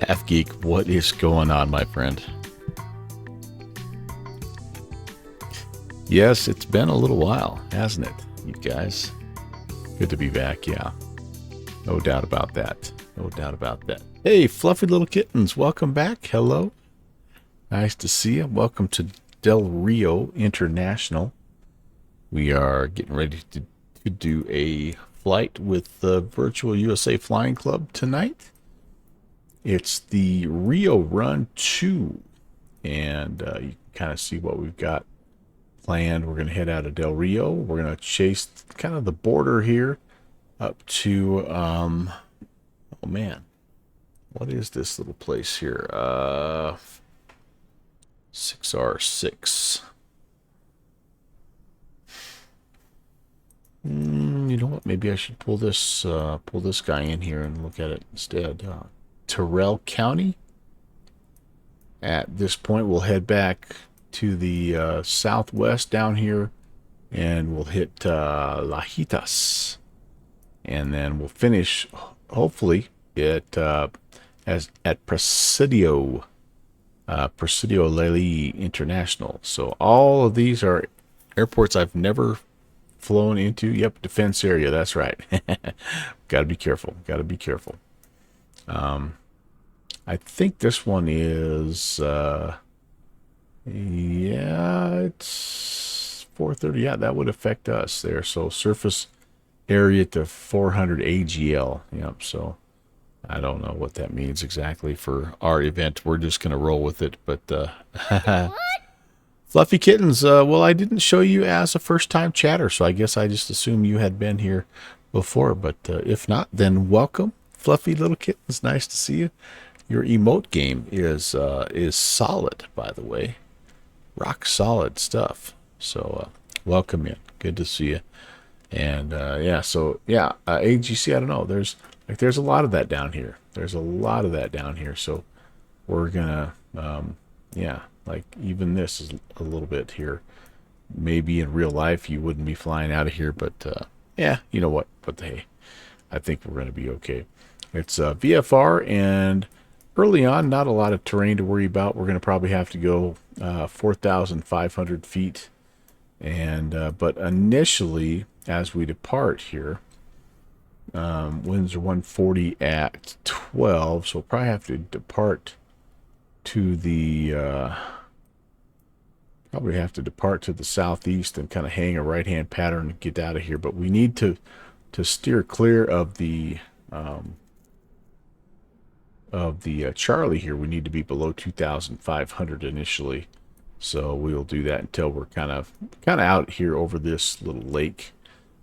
Half Geek, what is going on, my friend? Yes, it's been a little while, hasn't it, you guys? Good to be back, yeah. No doubt about that. No doubt about that. Hey, fluffy little kittens, welcome back. Hello. Nice to see you. Welcome to Del Rio International. We are getting ready to do a flight with the Virtual USA Flying Club tonight. It's the Rio Run 2, and you can kind of see what we've got planned. We're going to head out of Del Rio. We're going to chase kind of the border here up to, oh man, what is this little place here? 6R6. You know what? Maybe I should pull this guy in here and look at it instead. Terrell County. At this point, we'll head back to the southwest down here, and we'll hit Lajitas, and then we'll finish hopefully at Presidio, Presidio Lely International. So all of these are airports I've never flown into. Yep, defense area. That's right. Got to be careful. Got to be careful. I think this one is, yeah, it's 430. Yeah, that would affect us there. So surface area to 400 AGL. Yep. So I don't know what that means exactly for our event. We're just going to roll with it. But Fluffy Kittens, well, I didn't show you as a first-time chatter, so I guess I just assume you had been here before. But if not, then welcome, Fluffy little kittens. Nice to see you. Your emote game is solid, by the way. Rock solid stuff. So welcome in. Good to see you. And yeah, so yeah, AGC. I don't know. There's a lot of that down here. There's a lot of that down here. So we're gonna yeah, like even this is a little bit here. Maybe in real life you wouldn't be flying out of here, but yeah, you know what? But hey, I think we're gonna be okay. It's VFR, and early on, not a lot of terrain to worry about. We're going to probably have to go 4,500 feet. And but initially, as we depart here, winds are 140 at 12. So we'll probably have to depart to the southeast and kind of hang a right-hand pattern and get out of here. But we need to steer clear of the Charlie here. We need to be below 2,500 initially, so we'll do that until we're kind of out here over this little lake,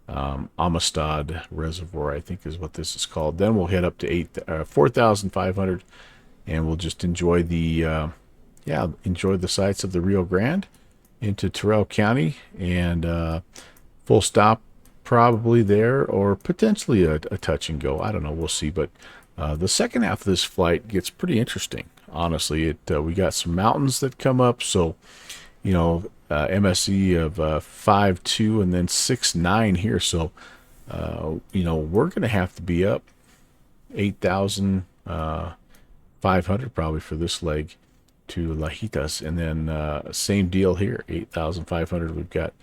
Amistad Reservoir, I think is what this is called. Then we'll head up to 4,500, and we'll just enjoy the sights of the Rio Grande into Terrell County, and full stop probably there, or potentially a touch and go. I don't know. We'll see, but the second half of this flight gets pretty interesting. Honestly, we got some mountains that come up, so you know, MSE of 5.2 and then 6.9 here. So you know, we're gonna have to be up 8,500 probably for this leg to Lajitas, and then same deal here, 8,500. We've got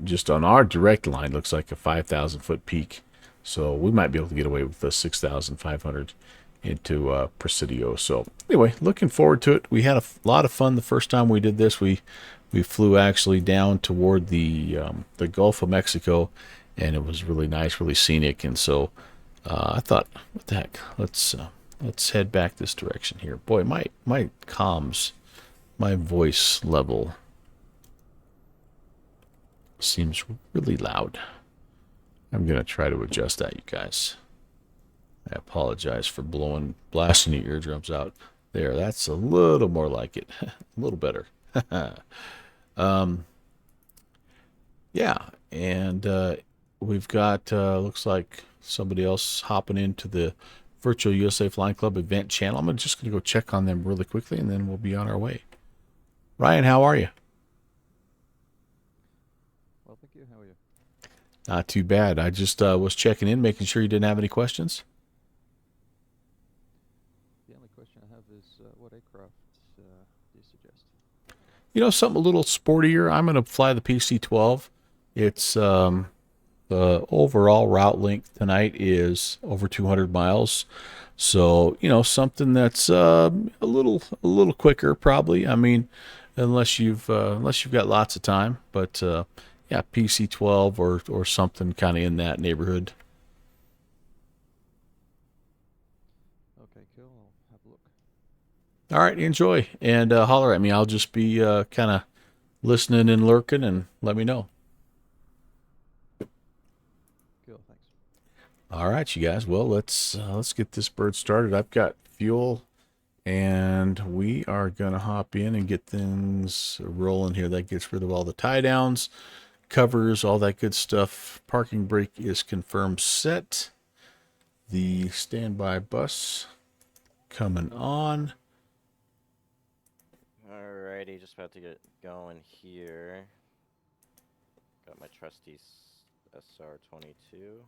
just on our direct line, looks like a 5,000 foot peak. So we might be able to get away with the 6,500 into Presidio. So anyway, looking forward to it. We had a lot of fun the first time we did this. We flew actually down toward the Gulf of Mexico, and it was really nice, really scenic. And so I thought, what the heck? Let's head back this direction here. Boy, my comms, my voice level seems really loud. I'm going to try to adjust that, you guys. I apologize for blasting your eardrums out. There, that's a little more like it. A little better. Yeah, and we've got, looks like somebody else hopping into the Virtual USA Flying Club event channel. I'm just going to go check on them really quickly, and then we'll be on our way. Ryan, how are you? Well, thank you. How are you? Not too bad. I just was checking in, making sure you didn't have any questions. The only question something a little sportier. I'm going to fly the PC12. It's the overall route length tonight is over 200 miles. So, something that's a little quicker probably. I mean, unless you've got lots of time, but yeah, PC12 or something kind of in that neighborhood. Okay, cool. I'll have a look. All right, enjoy and holler at me. I'll just be kind of listening and lurking, and let me know. Cool, thanks. All right, you guys. Well, let's get this bird started. I've got fuel, and we are gonna hop in and get things rolling here. That gets rid of all the tie downs, covers, all that good stuff. Parking brake is confirmed set. The standby bus coming on. Alrighty, just about to get going here. Got my trusty SR22.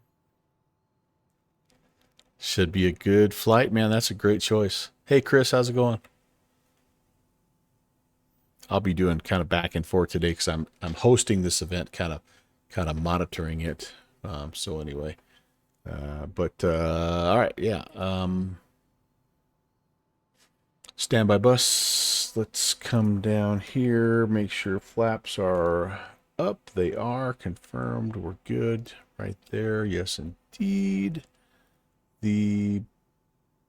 Should be a good flight, man. That's a great choice. Hey, Chris, how's it going? I'll be doing kind of back and forth today because I'm hosting this event, kind of monitoring it. So anyway, but all right, yeah. Standby bus. Let's come down here. Make sure flaps are up. They are confirmed. We're good right there. Yes, indeed. The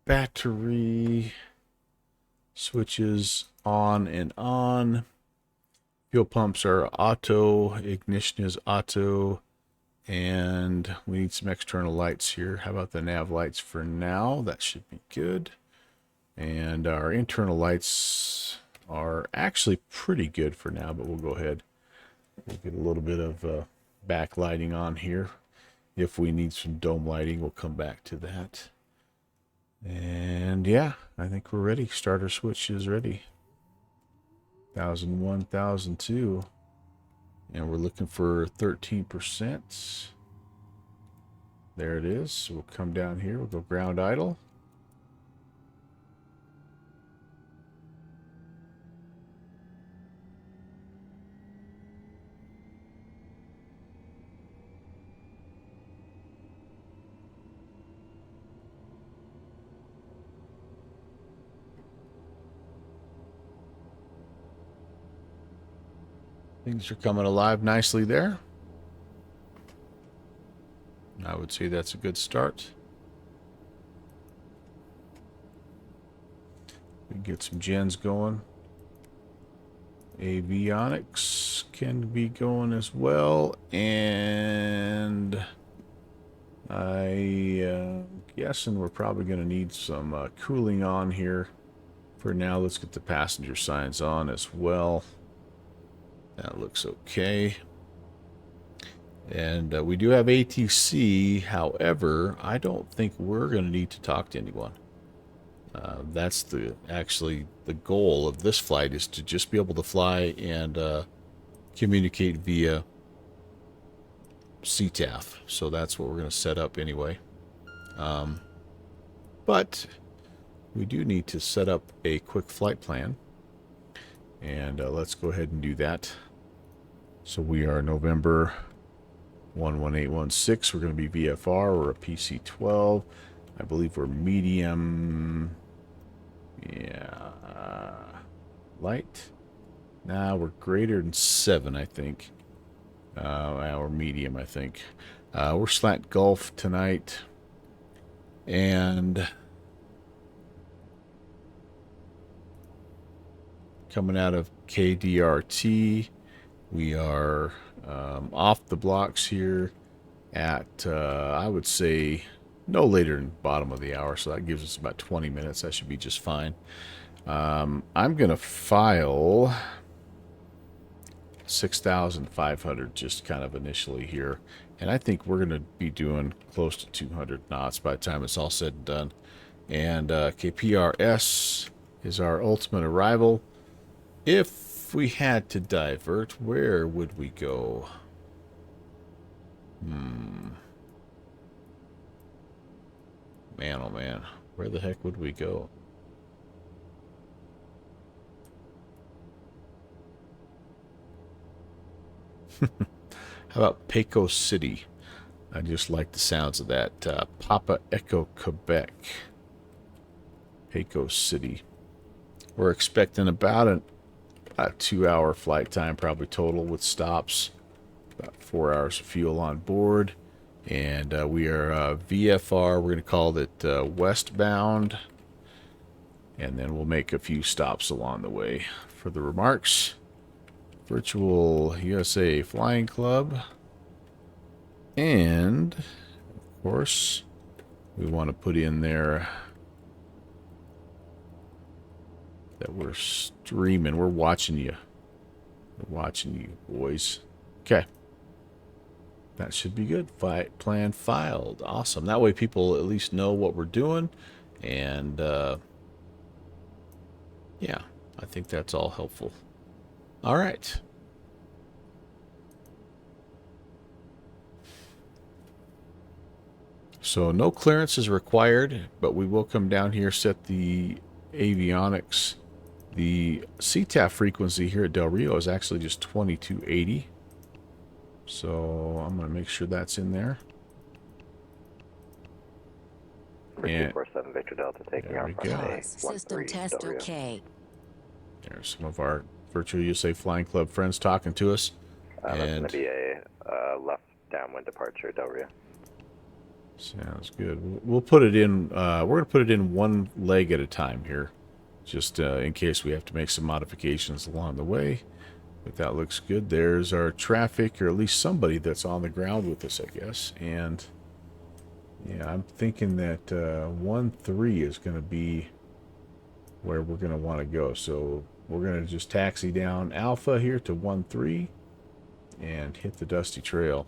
battery switches on and on. Fuel pumps are auto. Ignition is auto. And we need some external lights here. How about the nav lights for now? That should be good. And our internal lights are actually pretty good for now, but we'll go ahead. We'll get a little bit of backlighting on here. If we need some dome lighting, we'll come back to that. And yeah, I think we're ready. Starter switch is ready. 1001, 1002. And we're looking for 13%. There it is. So we'll come down here. We'll go ground idle. Things are coming alive nicely there. I would say that's a good start. We can get some gens going. Avionics can be going as well. And I guessing we're probably going to need some cooling on here. For now, let's get the passenger signs on as well. That looks okay. And we do have ATC. However, I don't think we're going to need to talk to anyone. That's actually the goal of this flight, is to just be able to fly and communicate via CTAF. So that's what we're going to set up anyway. But we do need to set up a quick flight plan. And let's go ahead and do that. So we are November 11816. We're going to be VFR. We're a PC12. I believe we're medium. Yeah. Light. Nah, we're greater than 7, I think. Or medium, I think. We're slant Gulf tonight. And coming out of KDRT, we are off the blocks here at, I would say, no later than bottom of the hour. So that gives us about 20 minutes. That should be just fine. I'm going to file 6,500 just kind of initially here. And I think we're going to be doing close to 200 knots by the time it's all said and done. And KPRS is our ultimate arrival. If we had to divert, where would we go? Man, oh man, where the heck would we go? How about Paco City? I just like the sounds of that. Papa Echo Quebec. Paco City. We're expecting about a 2-hour flight time, probably total with stops. About 4 hours of fuel on board. And we are VFR. We're going to call it westbound. And then we'll make a few stops along the way. For the remarks, Virtual USA Flying Club. And, of course, we want to put in there that we're streaming. We're watching you. We're watching you, boys. Okay. That should be good. Plan filed. Awesome. That way people at least know what we're doing. And, yeah, I think that's all helpful. All right. So no clearance is required, but we will come down here, set the avionics. The CTAF frequency here at Del Rio is actually just 2280. So I'm going to make sure that's in there. And 247 Victor Delta taking there off we from go. a System 13 test Del Rio. okay. There's some of our Virtual USA Flying Club friends talking to us. That's going And to be a left downwind departure Del Rio. sounds good. We'll put it in. We're going to put it in one leg at a time here, just in case we have to make some modifications along the way. But that looks good. There's our traffic, or at least somebody that's on the ground with us, I guess. And yeah, I'm thinking that 1-3 is going to be where we're going to want to go. So we're going to just taxi down Alpha here to 1-3 and hit the dusty trail.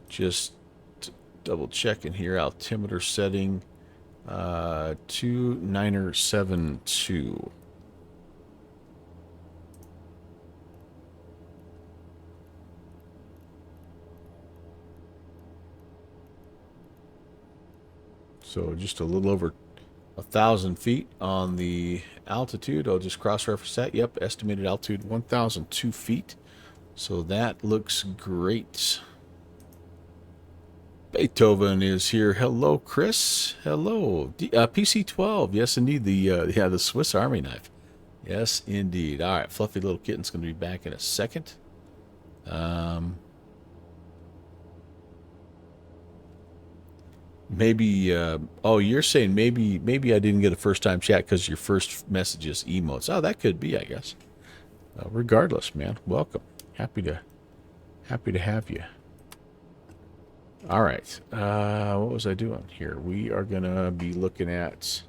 Just double checking here, altimeter setting 2972. So just a little over 1,000 feet on the altitude. I'll just cross-reference that. Yep, estimated altitude 1,002 feet. So that looks great. Beethoven is here. Hello, Chris. Hello. PC12. Yes, indeed. The Swiss Army knife. Yes, indeed. All right, Fluffy Little Kitten's going to be back in a second. Maybe. Oh, you're saying maybe I didn't get a first-time chat because your first message is emotes. Oh, that could be, I guess. Regardless, man, welcome. Happy to have you. All right. What was I doing here? We are going to be looking at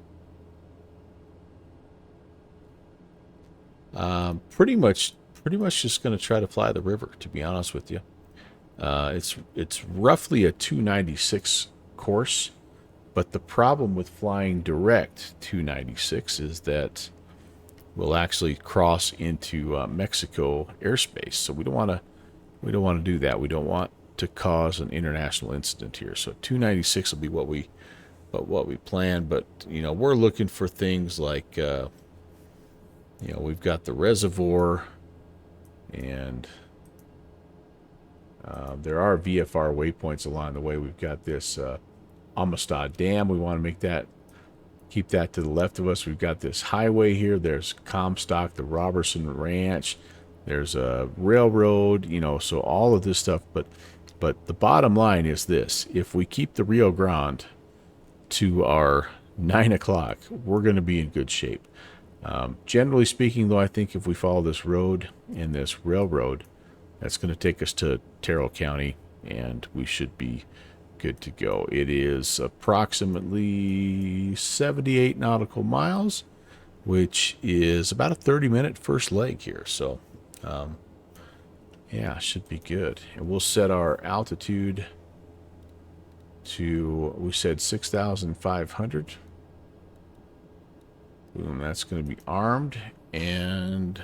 pretty much just going to try to fly the river, to be honest with you. It's roughly a 296 course, but the problem with flying direct 296 is that we'll actually cross into Mexico airspace. So we don't want to do that. We don't want to cause an international incident here. So 296 will be what we plan, but we're looking for things like we've got the reservoir, and there are VFR waypoints along the way. We've got this Amistad Dam. We want to keep that to the left of us. We've got this highway here. There's Comstock, the Robertson Ranch. There's a railroad, so all of this stuff. But the bottom line is this: if we keep the Rio Grande to our 9 o'clock, we're going to be in good shape. Generally speaking, though, I think if we follow this road and this railroad, that's going to take us to Terrell County, and we should be good to go. It is approximately 78 nautical miles, which is about a 30-minute first leg here. So, yeah, should be good. And we'll set our altitude to, we said 6,500. Boom, that's going to be armed. And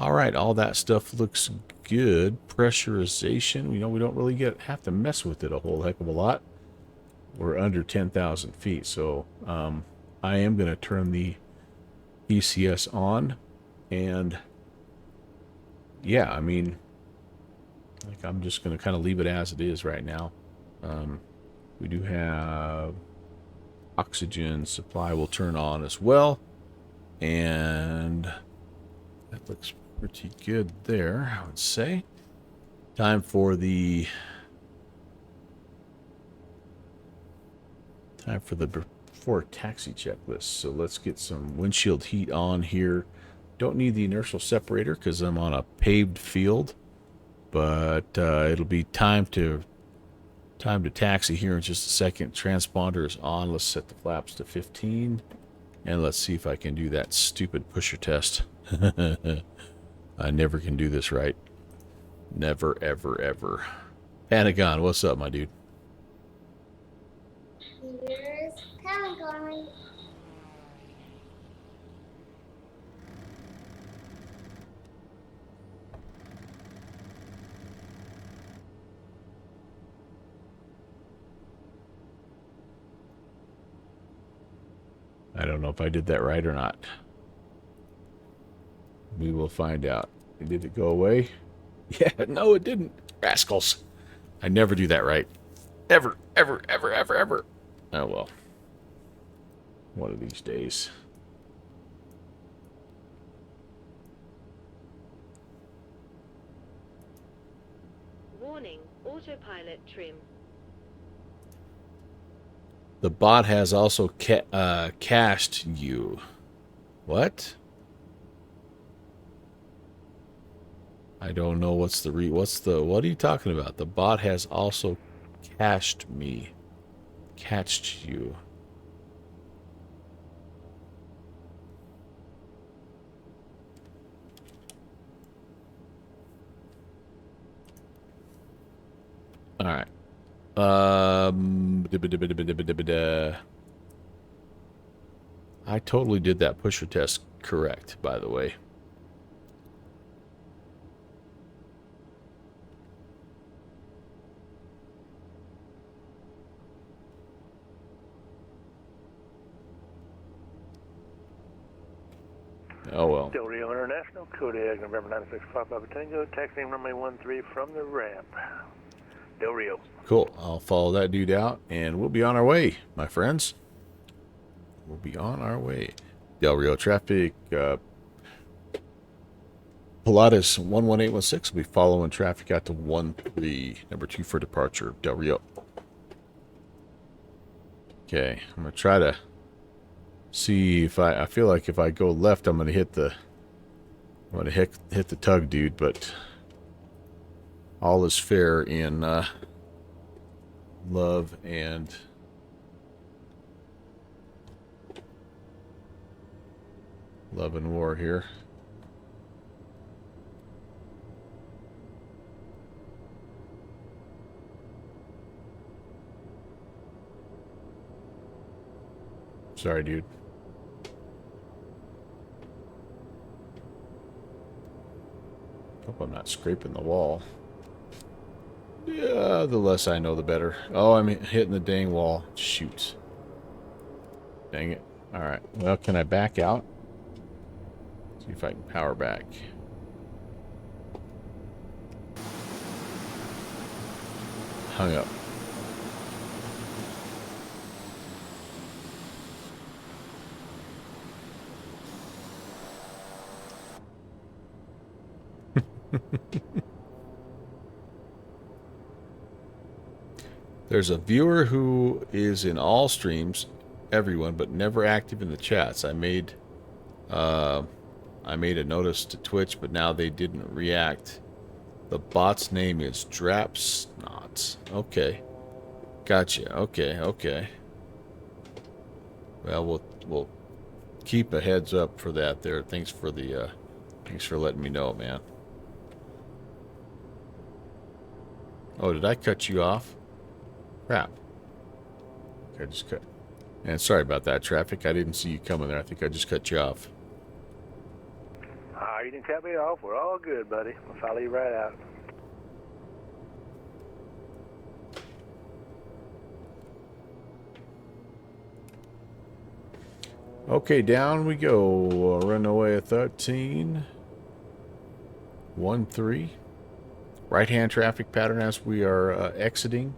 all right, all that stuff looks good. Pressurization, we don't really have to mess with it a whole heck of a lot. We're under 10,000 feet, so I am going to turn the ECS on, and yeah, I mean, like I'm just going to kind of leave it as it is right now. We do have oxygen supply will turn on as well, and that looks pretty good there, I would say. Time for the before taxi checklist. So let's get some windshield heat on here. Don't need the inertial separator because I'm on a paved field, but it'll be time to taxi here in just a second. Transponder is on. Let's set the flaps to 15, and let's see if I can do that stupid pusher test. I never can do this right. Never, ever, ever. Pentagon, what's up, my dude? Here's Pentagon. I don't know if I did that right or not. We will find out. Did it go away? Yeah, no, it didn't. Rascals. I never do that right. Ever, ever, ever, ever, ever. Oh, well. One of these days. Warning, autopilot trim. The bot has also cached you. What? I don't know what are you talking about? The bot has also cached me. Catched you. All right. I totally did that pusher test correct, by the way. Oh well. Del Rio International, Kodiak, November 96 Papa Tango, taxiing runway 13 from the ramp. Del Rio. Cool. I'll follow that dude out, and we'll be on our way, my friends. We'll be on our way. Del Rio traffic. Pilatus 11816 will be following traffic out to 13, number 2 for departure. Del Rio. Okay, I'm gonna try to see if I feel like if I go left, I'm gonna hit the hit the tug dude, but all is fair in love and war here. Sorry, dude. Hope I'm not scraping the wall. Yeah, the less I know, the better. Oh, I'm hitting the dang wall. Shoot. Dang it. Alright. Well, can I back out? See if I can power back. Hung up. There's a viewer who is in all streams, everyone, but never active in the chats. I made a notice to Twitch, but now they didn't react. The bot's name is Drapsnots. Okay, gotcha. Okay. Well, we'll keep a heads up for that. There. Thanks for letting me know, man. Oh, did I cut you off? Crap. Okay, I just cut. And sorry about that, traffic. I didn't see you coming there. I think I just cut you off. You didn't cut me off. We're all good, buddy. I'll follow you right out. Okay, down we go. Runway 13. 13. Right-hand traffic pattern as we are exiting.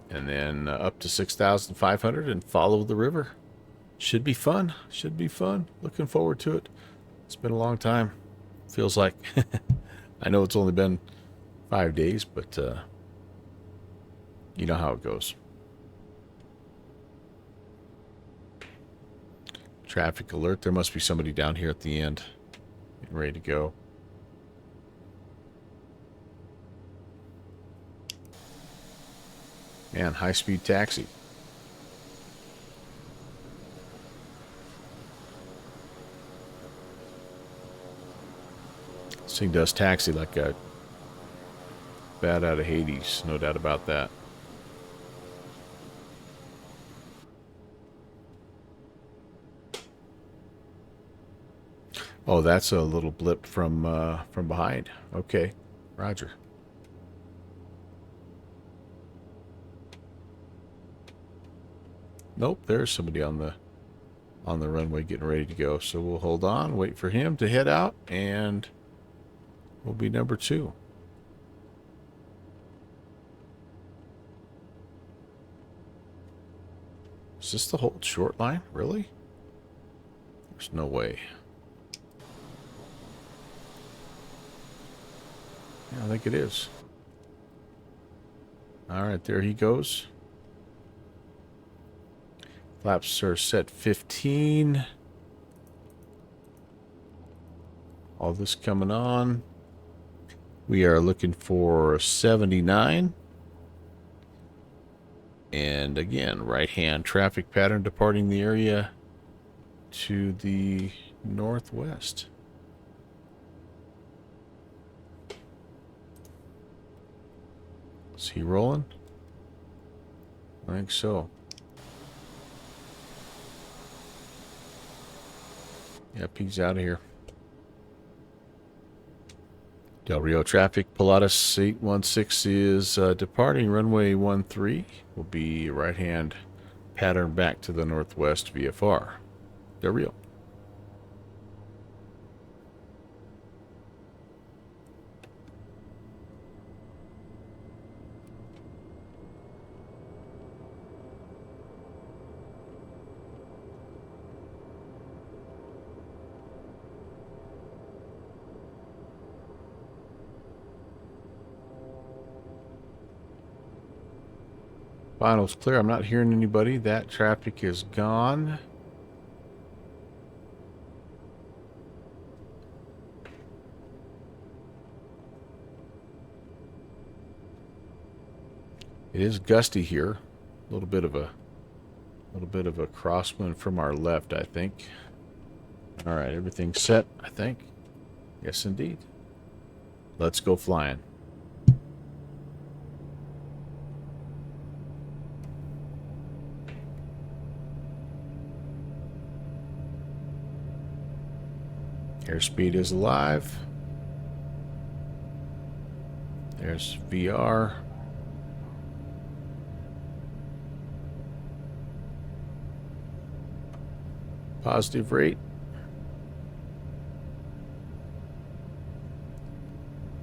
And then up to 6,500 and follow the river. Should be fun. Should be fun. Looking forward to it. It's been a long time. Feels like. I know it's only been 5 days, but you know how it goes. Traffic alert. There must be somebody down here at the end. Getting ready to go. Man, high-speed taxi. This thing does taxi like a bat out of Hades. No doubt about that. Oh, that's a little blip from behind. Okay, Roger. Nope, there's somebody on the runway getting ready to go. So we'll hold on, wait for him to head out, and we'll be number 2. Is this the whole short line? Really? There's no way. Yeah, I think it is. All right, there he goes. Flaps are set 15. All this coming on. We are looking for 79. And again, right-hand traffic pattern departing the area to the northwest. Is he rolling? I think so. Yep, he's out of here. Del Rio traffic, Pilatus 816 is departing runway 13. Will be right-hand pattern back to the northwest VFR. Del Rio. Final's clear. I'm not hearing anybody. That traffic is gone. It is gusty here. A little bit of a crosswind from our left, I think. All right, everything's set, I think. Yes, indeed. Let's go flying. Airspeed is alive. There's VR. Positive rate.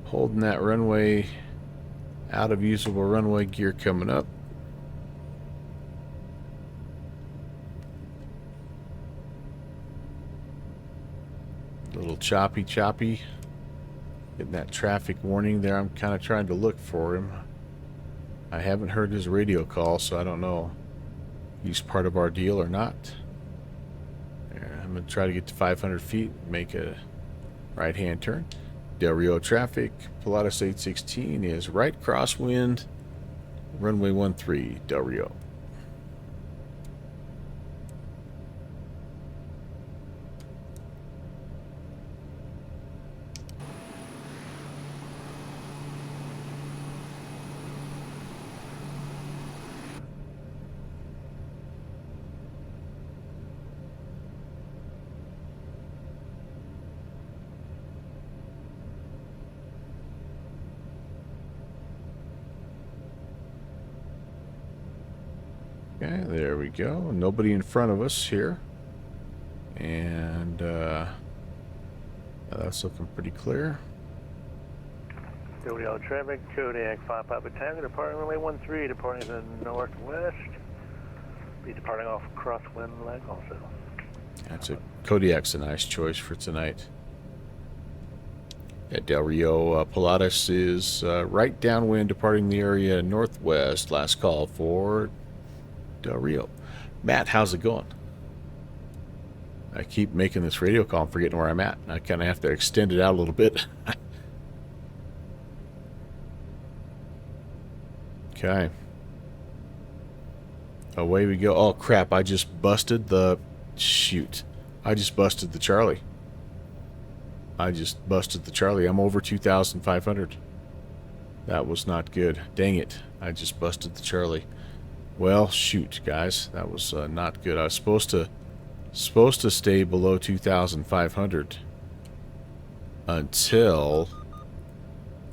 Holding that runway, out of usable runway gear coming up. A little choppy. Getting that traffic warning there. I'm kind of trying to look for him. I haven't heard his radio call, so I don't know if he's part of our deal or not. There, I'm going to try to get to 500 feet, make a right-hand turn. Del Rio traffic, Pilatus 816 is right crosswind, runway 13, Del Rio. Okay, there we go. Nobody in front of us here. And that's looking pretty clear. WL traffic, Kodiak 5 Papa Tango, departing runway 13, departing to the northwest. Be departing off crosswind leg also. That's a Kodiak's a nice choice for tonight. At Del Rio, Pilatus is right downwind, departing the area northwest. Last call for Del Rio. Matt, how's it going? I keep making this radio call and forgetting where I'm at. I kind of have to extend it out a little bit. Okay. Away we go. Oh, crap. I just busted the... Shoot. I just busted the Charlie. I'm over 2,500. That was not good. Dang it. I just busted the Charlie. Well, shoot, guys. That was not good. I was supposed to stay below 2,500 until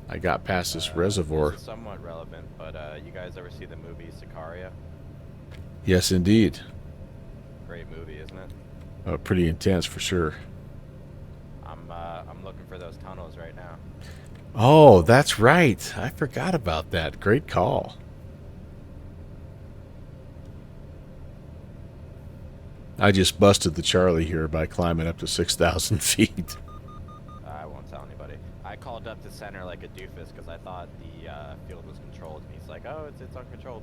I got past this reservoir. This is somewhat relevant, but you guys ever see the movie Sicario? Yes, indeed. Great movie, isn't it? Pretty intense for sure. I'm looking for those tunnels right now. Oh, that's right. I forgot about that. Great call. I just busted the Charlie here by climbing up to 6,000 feet. I won't tell anybody. I called up to center like a doofus because I thought the field was controlled. And he's like, oh, it's uncontrolled.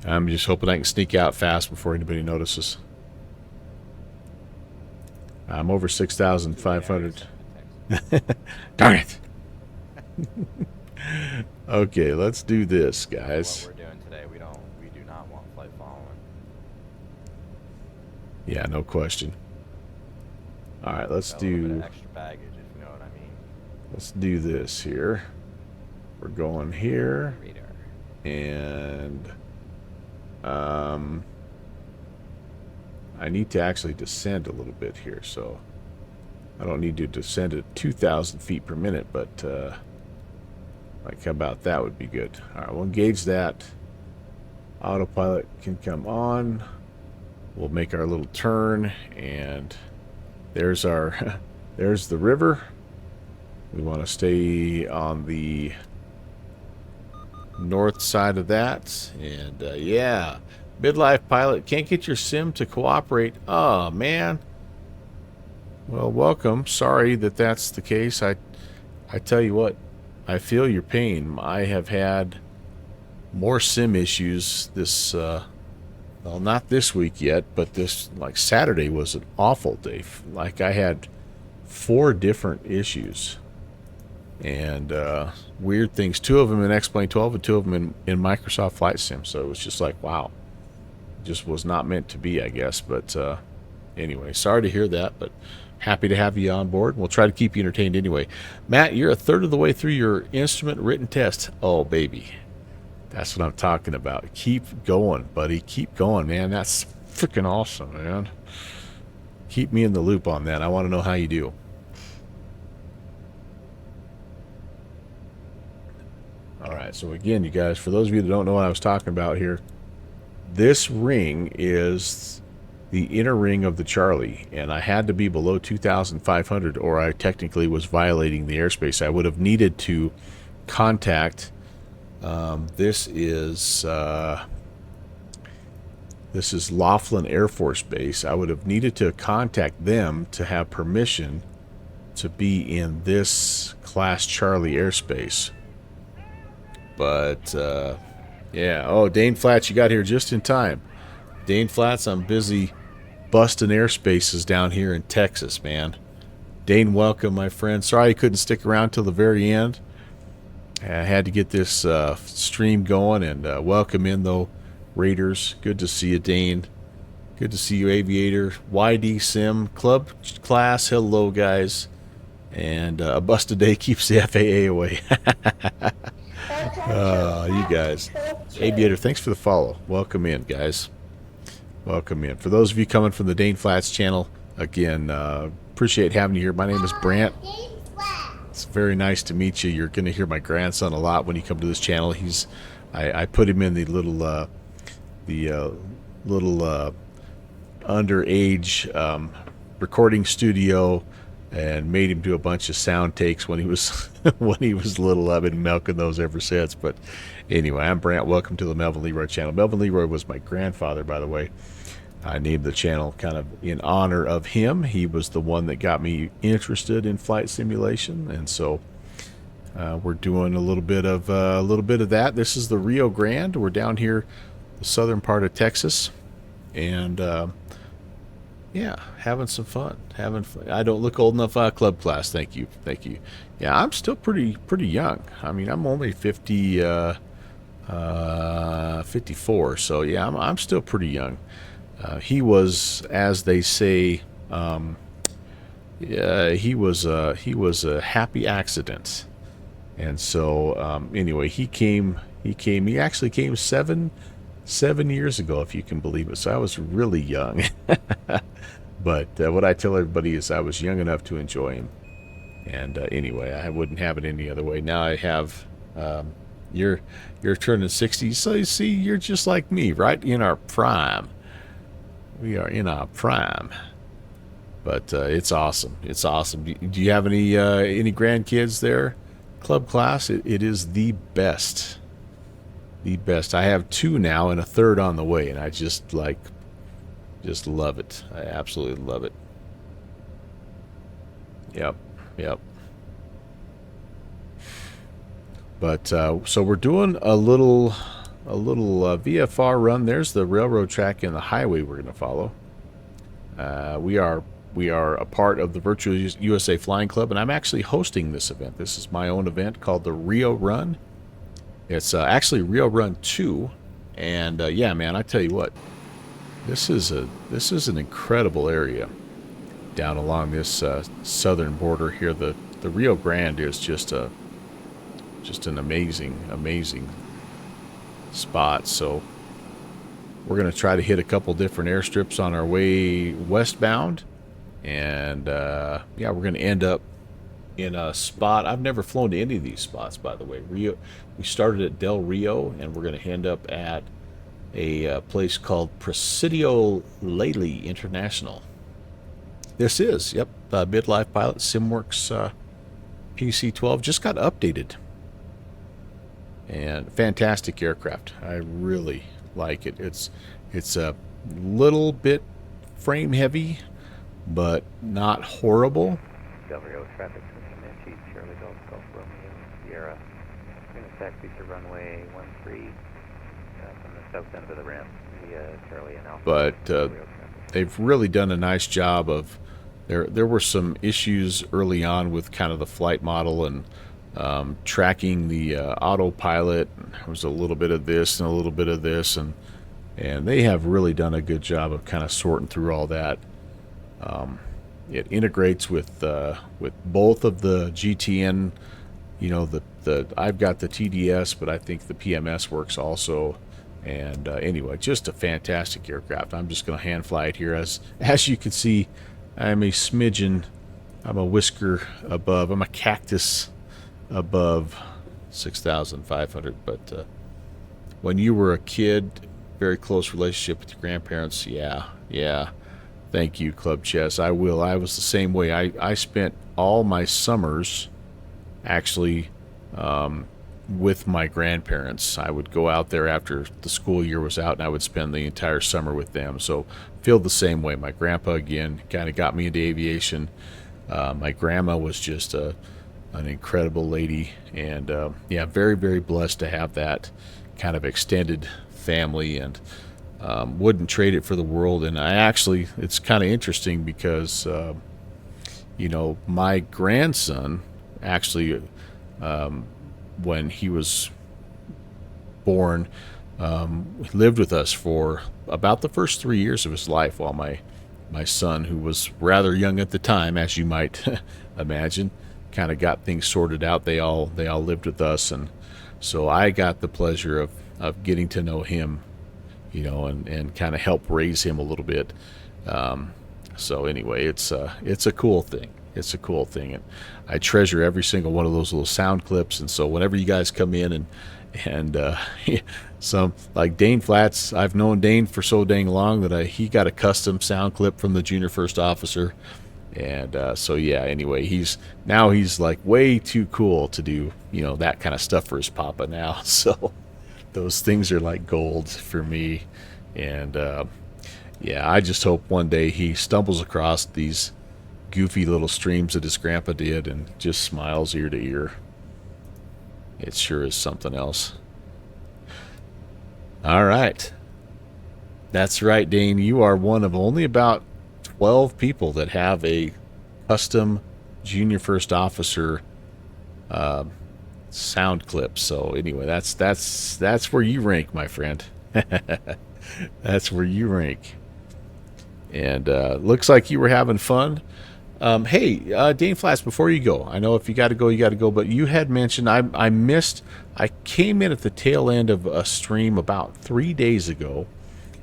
I'm just hoping I can sneak out fast before anybody notices. I'm over 6,500. Darn it. Okay, let's do this, guys. What we're doing today, we do not want flight following. Yeah, no question. All right, let's Got a little bit do... of extra baggage, if you know what I mean. Let's do this here. We're going here. Radar. And... I need to actually descend a little bit here, so I don't need to descend at 2,000 feet per minute, but like how about that would be good. All right, we'll engage that. Autopilot can come on. We'll make our little turn, and there's our there's the river. We want to stay on the north side of that, and yeah. Midlife pilot, can't get your sim to cooperate. Oh, man. Well, welcome. Sorry that that's the case. I tell you what, I feel your pain. I have had more sim issues this, well, not this week yet, but this, like, Saturday was an awful day. Like, I had 4 different issues. And weird things. 2 of them in X-Plane 12 and 2 of them in Microsoft Flight Sim. So it was just like, wow. Just was not meant to be, I guess. But anyway, sorry to hear that, but happy to have you on board. We'll try to keep you entertained anyway. Matt, you're a third of the way through your instrument written test. Oh, baby. That's what I'm talking about. Keep going, buddy. Keep going, man. That's freaking awesome, man. Keep me in the loop on that. I want to know how you do. All right, so again, you guys, for those of you that don't know what I was talking about here, this ring is the inner ring of the Charlie, and I had to be below 2,500 or I technically was violating the airspace. I would have needed to contact, this is Laughlin Air Force Base. I would have needed to contact them to have permission to be in this Class Charlie airspace. But, yeah. Oh, Dane Flats, you got here just in time. Dane Flats, I'm busy busting airspaces down here in Texas, man. Dane, welcome, my friend. Sorry I couldn't stick around till the very end. I had to get this stream going, and welcome in, though, Raiders. Good to see you, Dane. Good to see you, Aviator. YD Sim, Club Class, hello, guys. And a bust a day keeps the FAA away. You guys. Aviator, thanks for the follow. Welcome in, guys. Welcome in. For those of you coming from the Dane Flats channel, again, appreciate having you here. My name is Brant. It's very nice to meet you. You're going to hear my grandson a lot when you come to this channel. I put him in the little the little underage recording studio and made him do a bunch of sound takes when he was when he was little. I've been milking those ever since. But anyway, I'm Brant. Welcome to the Melvin Leroy channel. Melvin Leroy was my grandfather, by the way. I named the channel kind of in honor of him. He was the one that got me interested in flight simulation, and so we're doing a little bit of that. This is the Rio Grande. We're down here, the southern part of Texas, and yeah, having some fun. I don't look old enough. Club class. Thank you. Yeah, I'm still pretty young. I mean, I'm only 54. So yeah, I'm still pretty young. He was, as they say, he was a happy accident, and so anyway, he actually came seven years ago, if you can believe it. So I was really young. But what I tell everybody is I was young enough to enjoy him. And anyway, I wouldn't have it any other way. Now I have, you're turning 60, so you see, you're just like me, right? In our prime. We are in our prime. But it's awesome. It's awesome. Do you have any grandkids there? Club class, it is the best. The best. I have 2 now and a 3rd on the way, and I just love it. I absolutely love it. Yep. But so we're doing a little VFR run. There's the railroad track and the highway we're going to follow. We are a part of the Virtual USA Flying Club, and I'm actually hosting this event. This is my own event called the Rio Run. It's actually Rio Run 2, and yeah, man, I tell you what, this is an incredible area down along this southern border here. The Rio Grande is just an amazing spot. So we're going to try to hit a couple different airstrips on our way westbound, and yeah, we're going to end up in a spot. I've never flown to any of these spots, by the way. We started at Del Rio, and we're going to end up at a place called Presidio Lely International. This is, yep, Midlife Pilot SimWorks PC12 just got updated, and fantastic aircraft. I really like it. It's a little bit frame heavy, but not horrible. Del Rio traffic to Comanche, Charlie Golf, Golf Romeo, Sierra. We're going to taxi to runway 13 from the south end of the ramp via Charlie and Alpha. But they've really done a nice job of. There were some issues early on with kind of the flight model and tracking the autopilot. There was a little bit of this and a little bit of this, and they have really done a good job of kind of sorting through all that. It integrates with both of the GTN. You know, I've got the TDS, but I think the PMS works also. And anyway, just a fantastic aircraft. I'm just going to hand fly it here. As you can see, I'm a smidgen. I'm a whisker above. I'm a cactus above 6,500. But when you were a kid, very close relationship with your grandparents. Yeah. Thank you, Club Chess. I will. I was the same way. I spent all my summers actually with my grandparents. I would go out there after the school year was out, and I would spend the entire summer with them. So feel the same way. My grandpa, again, kind of got me into aviation. My grandma was just an incredible lady, and yeah, very, very blessed to have that kind of extended family, and wouldn't trade it for the world. And I actually, it's kind of interesting because you know, my grandson actually, when he was born, lived with us for about the first 3 years of his life, while my son, who was rather young at the time, as you might imagine, kind of got things sorted out. They all lived with us, and so I got the pleasure of getting to know him, you know, and kind of help raise him a little bit. So anyway, it's a cool thing. It's a cool thing, and I treasure every single one of those little sound clips. And so whenever you guys come in And some like Dane Flats, I've known Dane for so dang long that he got a custom sound clip from the junior first officer. And so yeah, anyway, he's like way too cool to do, you know, that kind of stuff for his papa now. So those things are like gold for me. And yeah, I just hope one day he stumbles across these goofy little streams that his grandpa did and just smiles ear to ear. It sure is something else. All right. That's right, Dane. You are one of only about 12 people that have a custom junior first officer sound clip. So anyway, that's where you rank, my friend. That's where you rank. And looks like you were having fun. Hey, Dane Flats, before you go, I know if you got to go, you got to go, but you had mentioned I came in at the tail end of a stream about 3 days ago,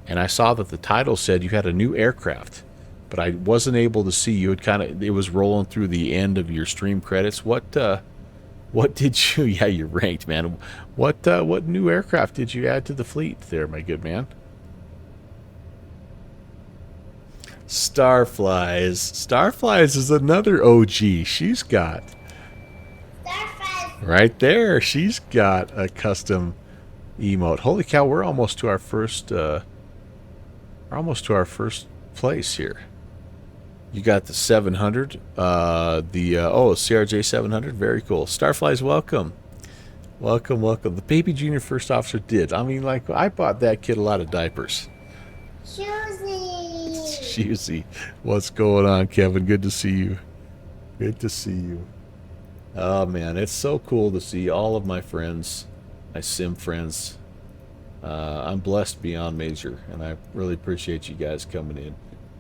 and I saw that the title said you had a new aircraft, but I wasn't able to see you. It was rolling through the end of your stream credits. What did you? Yeah, you're ranked, man. What new aircraft did you add to the fleet there, my good man? Starflies is another OG. She's got Starflies. right there. She's got a custom emote. Holy cow! We're almost to our first. Place here. You got the 700. CRJ 700. Very cool. Starflies, welcome. Welcome. The baby junior first officer did. I mean, like, I bought that kid a lot of diapers. Shusy. What's going on, Kevin? Good to see you. Good to see you. Oh, man. It's so cool to see all of my friends, my sim friends. I'm blessed beyond measure, and I really appreciate you guys coming in.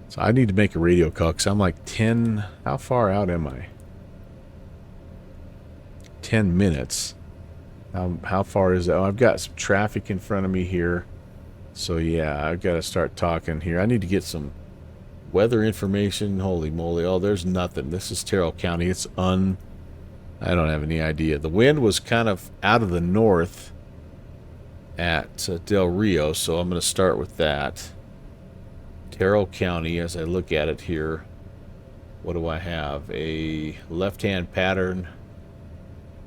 So I need to make a radio call because I'm like 10... How far out am I? 10 minutes. How far is that? Oh, I've got some traffic in front of me here. So yeah, I've got to start talking here. I need to get some weather information. Holy moly. Oh, there's nothing. This is Terrell County. I don't have any idea. The wind was kind of out of the north at Del Rio, so I'm going to start with that. Terrell County, as I look at it here, what do I have? A left-hand pattern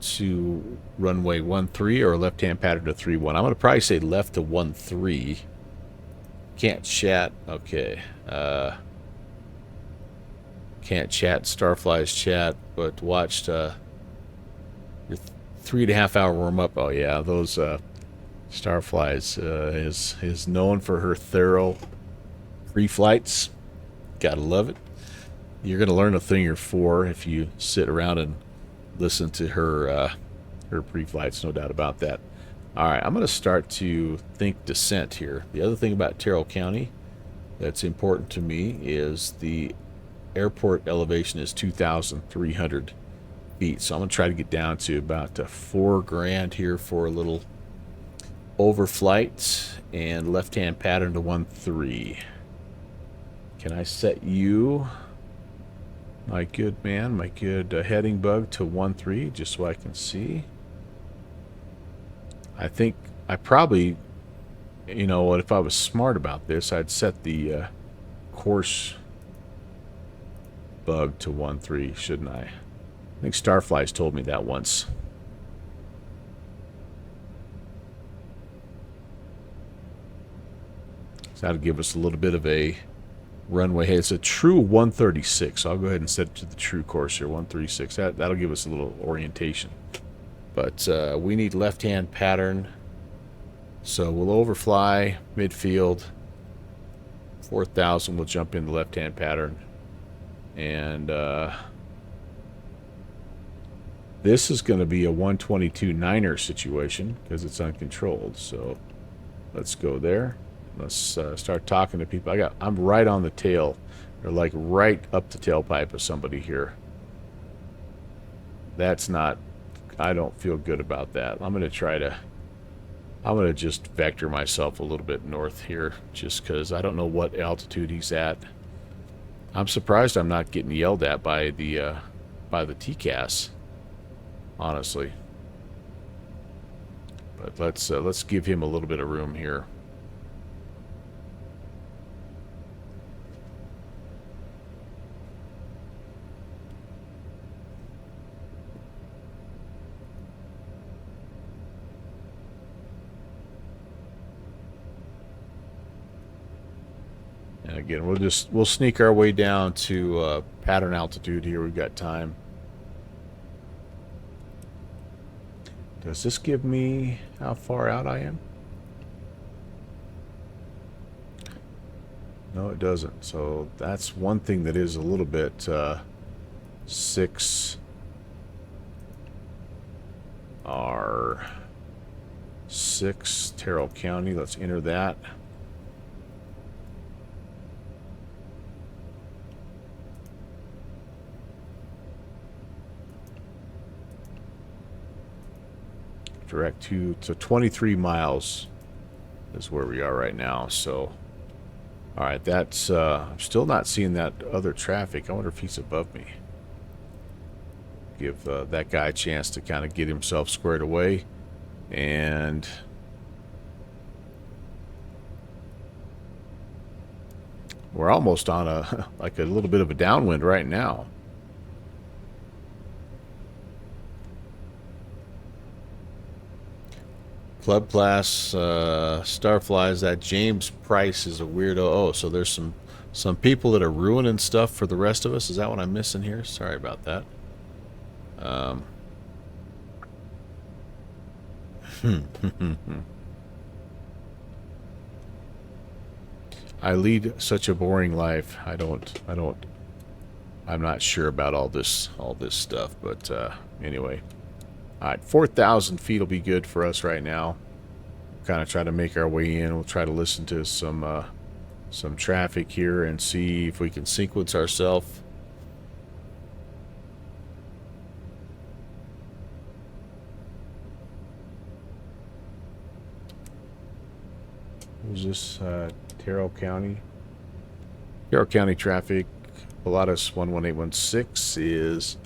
to runway 13 or a left-hand pattern to 31. I'm going to probably say left to 13. Can't chat. Okay. Can't chat. Starflies chat, but watched your 3.5 hour warm-up. Oh, yeah, those Starflies is known for her thorough pre-flights. Gotta love it. You're going to learn a thing or four if you sit around and listen to her pre-flights, no doubt about that. All right, I'm going to start to think descent here. The other thing about Terrell County that's important to me is the airport elevation is 2,300 feet. So I'm going to try to get down to about $4,000 here for a little overflight and left-hand pattern to 13. Can I set you, my good man, my good heading bug, to 13 just so I can see? I think I probably, you know what, if I was smart about this, I'd set the course bug to 13, shouldn't I? I think Starflies told me that once. So that'll give us a little bit of a runway. Hey, it's a true 136. So I'll go ahead and set it to the true course here, 136. That'll give us a little orientation. But we need left-hand pattern. So we'll overfly midfield. 4,000, we'll jump in the left-hand pattern. And this is going to be a 122 Niner situation because it's uncontrolled. So let's go there. Let's start talking to people. I'm right on the tail, or like right up the tailpipe of somebody here. That's not, I don't feel good about that. I'm going to just vector myself a little bit north here just because I don't know what altitude he's at. I'm surprised I'm not getting yelled at by the TCAS, honestly. But let's give him a little bit of room here. And again, we'll sneak our way down to pattern altitude here. We've got time. Does this give me how far out I am? No, it doesn't. So that's one thing that is a little bit 6 R6 Terrell County. Let's enter that. Direct to 23 miles is where we are right now. So, all right, that's I'm still not seeing that other traffic. I wonder if he's above me. Give that guy a chance to kind of get himself squared away, and we're almost on a like a little bit of a downwind right now. Club class Starflies. That James Price is a weirdo. Oh, so there's some people that are ruining stuff for the rest of us. Is that what I'm missing here? Sorry about that. I lead such a boring life. I'm not sure about all this stuff, but anyway. All right, 4,000 feet will be good for us right now. Kind of try to make our way in. We'll try to listen to some traffic here and see if we can sequence ourselves. Who's this? Terrell County. Terrell County traffic. Pilatus 11816 is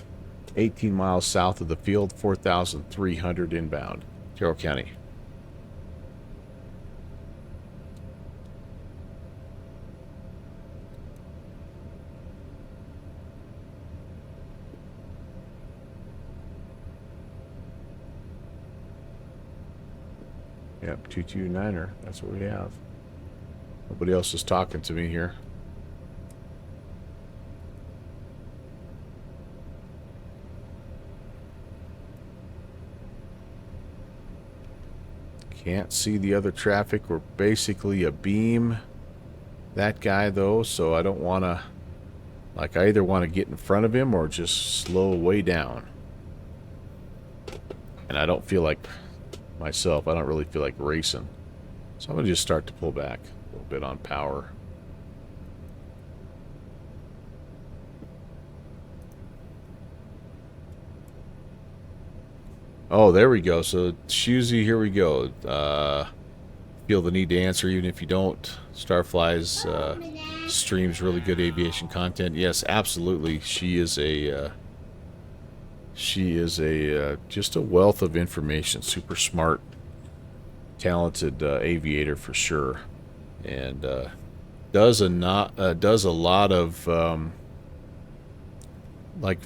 18 miles south of the field, 4,300 inbound. Terrell County. Yep, 229er. That's what we have. Nobody else is talking to me here. Can't see the other traffic. We're basically a beam. That guy, though, so I don't want to... Like, I either want to get in front of him or just slow way down. And I don't feel like... Myself, I don't really feel like racing. So I'm going to just start to pull back a little bit on power. Oh, there we go. So, Shusey, here we go. Feel the need to answer even if you don't. Starfly's streams really good aviation content. Yes, absolutely. She is just a wealth of information. Super smart, talented aviator for sure, and does a lot of like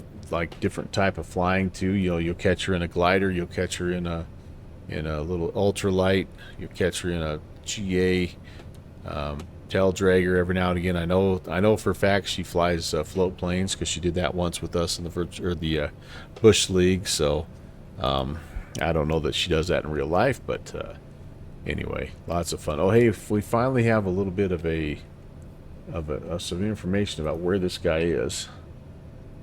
different type of flying too. You'll catch her in a glider. You'll catch her in a little ultralight. You'll catch her in a GA tail dragger every now and again. I know for a fact she flies float planes because she did that once with us in the Bush League. So I don't know that she does that in real life, but anyway, lots of fun. Oh, hey, if we finally have a little bit of some information about where this guy is.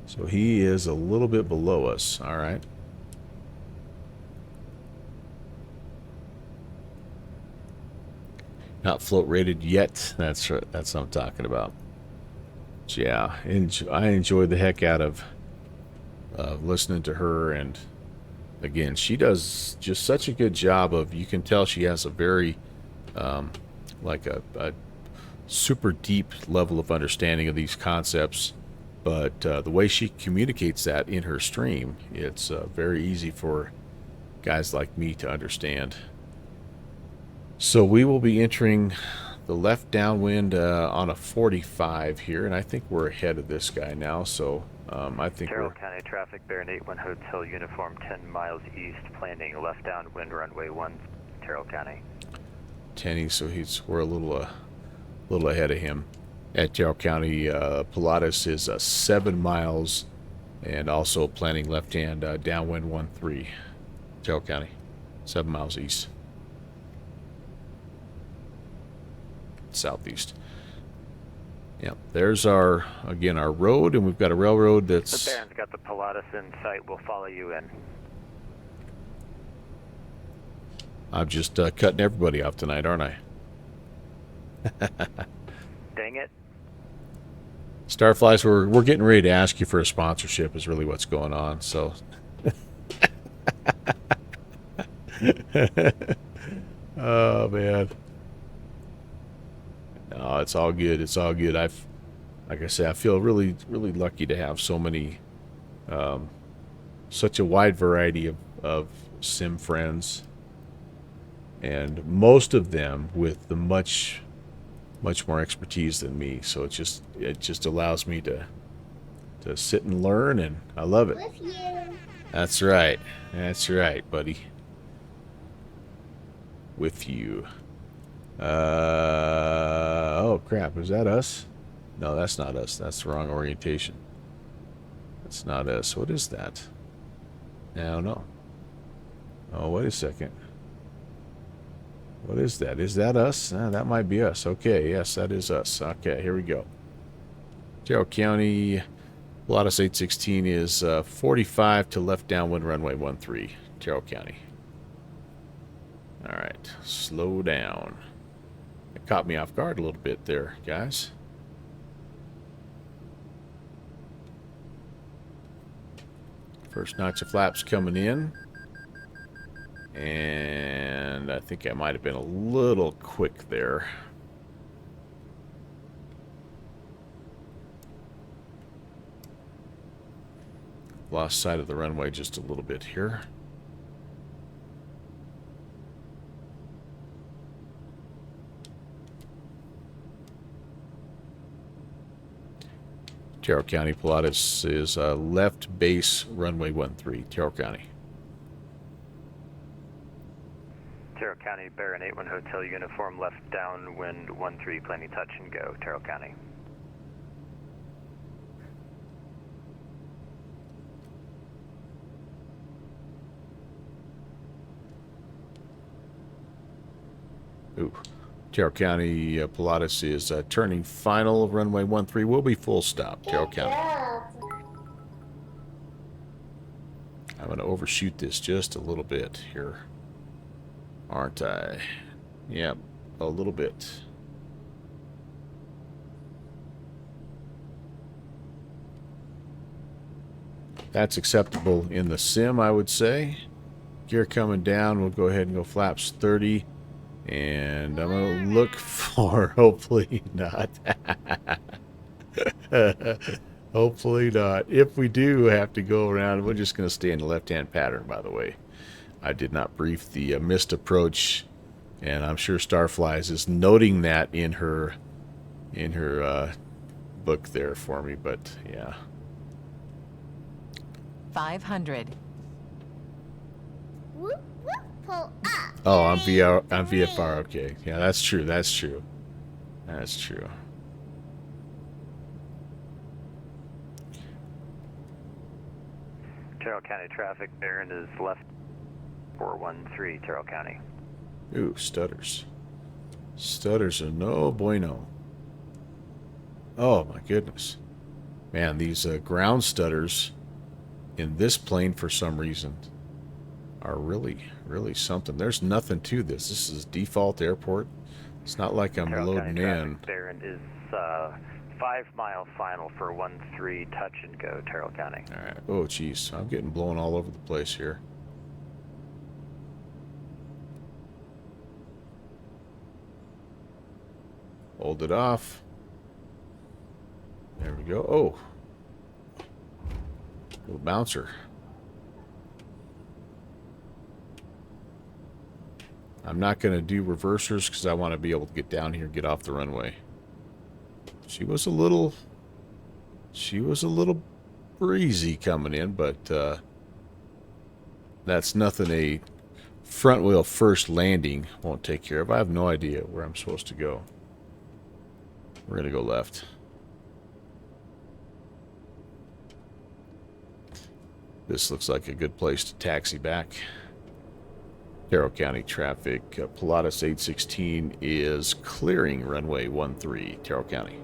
So he is a little bit below us. All right. Not float rated yet. That's what I'm talking about. But yeah, I enjoy the heck out of listening to her, and again, she does just such a good job of. You can tell she has a very like a super deep level of understanding of these concepts, but the way she communicates that in her stream, it's very easy for guys like me to understand. So we will be entering the left downwind on a 45 here, and I think we're ahead of this guy now. So I think Terrell we're County traffic, Baron 81 Hotel Uniform 10 miles east, planning left downwind runway 1, Terrell County. 10. So we're a little ahead of him. At Terrell County, Pilatus is 7 miles, and also planning left-hand downwind 13. Terrell County, 7 miles east. Southeast. Yeah, there's our road, and we've got a railroad that's... The Baron's got the Pilatus in sight. We'll follow you in. I'm just cutting everybody off tonight, aren't I? Dang it. Starflies, we're getting ready to ask you for a sponsorship is really what's going on, so... Oh, man. No, it's all good. It's all good. Like I say, I feel really, really lucky to have so many, such a wide variety of sim friends, and most of them with the much more expertise than me. So it just allows me to sit and learn, and I love it. With you. That's right. That's right, buddy. With you. Oh crap, is that us? No, that's not us. That's the wrong orientation. That's not us. What is that? I don't know. Oh, wait a second. What is that? Is that us? That might be us. Okay, yes, that is us. Okay, here we go. Terrell County, Pilatus 816 is 45 to left downwind runway 13, Terrell County. All right, slow down. It caught me off guard a little bit there, guys. First notch of flaps coming in. And I think I might have been a little quick there. Lost sight of the runway just a little bit here. Terrell County, Pilatus is left base runway 13, Terrell County. Terrell County, Baron 81 Hotel Uniform, left downwind 13, planning touch and go, Terrell County. Ooh. Terrell County, Pilatus is turning final, runway 13 will be full stop, Terrell Good County. girl. I'm going to overshoot this just a little bit here, aren't I? Yep, a little bit. That's acceptable in the sim, I would say. Gear coming down, we'll go ahead and go flaps 30. And I'm going to look for, hopefully not. Hopefully not. If we do have to go around, we're just going to stay in the left-hand pattern, by the way. I did not brief the missed approach, and I'm sure Starflies is noting that in her book there for me, but yeah. 500. Whoop, whoop, pull up. Oh, I'm VFR. Okay, yeah, that's true. That's true. That's true. Terrell County traffic, Baron is left 413, Terrell County. Ooh, stutters. Stutters are no bueno. Oh my goodness, man, these ground stutters in this plane for some reason are really something. There's nothing to this. This is default airport. It's not like I'm Terrell loading County in. traffic, Baron is 5 mile final for 13, touch and go, Terrell County. All right. Oh, jeez. I'm getting blown all over the place here. Hold it off. There we go. Oh. Little bouncer. I'm not going to do reversers because I want to be able to get down here and get off the runway. She was a little breezy coming in, but that's nothing a front wheel first landing won't take care of. I have no idea where I'm supposed to go. We're going to go left. This looks like a good place to taxi back. Terrell County traffic. Pilatus 816 is clearing runway 13, Terrell County.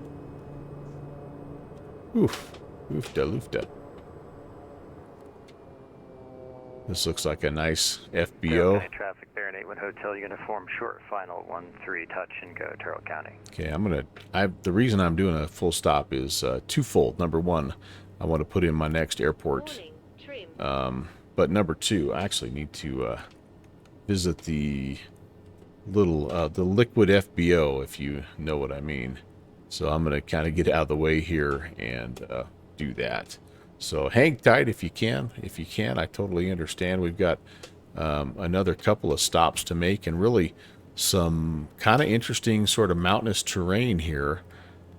Oof. Oofda loofda. This looks like a nice FBO. Traffic there in 81 Hotel Uniform, short final 13, touch and go, Terrell County. Okay, the reason I'm doing a full stop is twofold. Number one, I want to put in my next airport. Warning, trim. But number two, I actually need to visit the the liquid FBO, if you know what I mean. So I'm going to kind of get out of the way here and do that. So hang tight if you can. If you can, I totally understand. We've got another couple of stops to make and really some kind of interesting sort of mountainous terrain here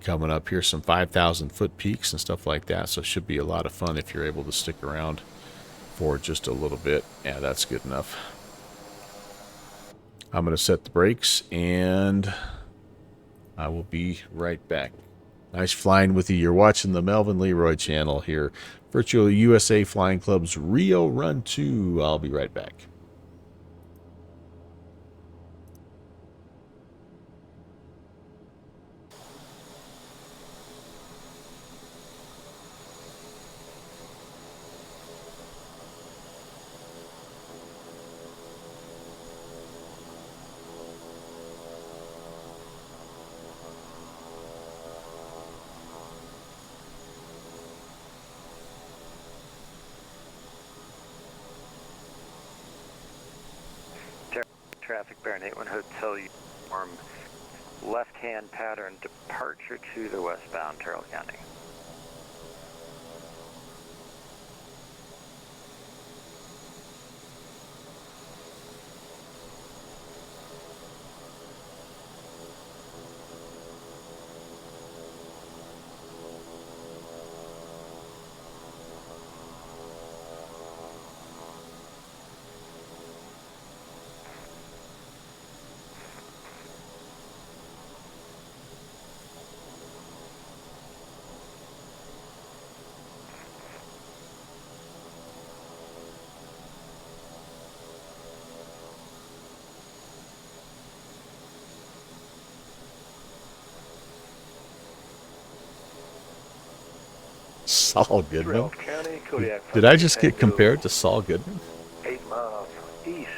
coming up here. Some 5,000 foot peaks and stuff like that. So it should be a lot of fun if you're able to stick around for just a little bit. Yeah, that's good enough. I'm going to set the brakes and I will be right back. Nice flying with you. You're watching the Melvin Leroy channel here. Virtual USA Flying Club's Rio Run 2. I'll be right back. Traffic bearing 81 Hotel Uniform, left-hand pattern departure to the westbound Terrell County. Saul Goodman. County, Kodiak Did I just get Tango, compared to Saul Goodman? 8 miles east,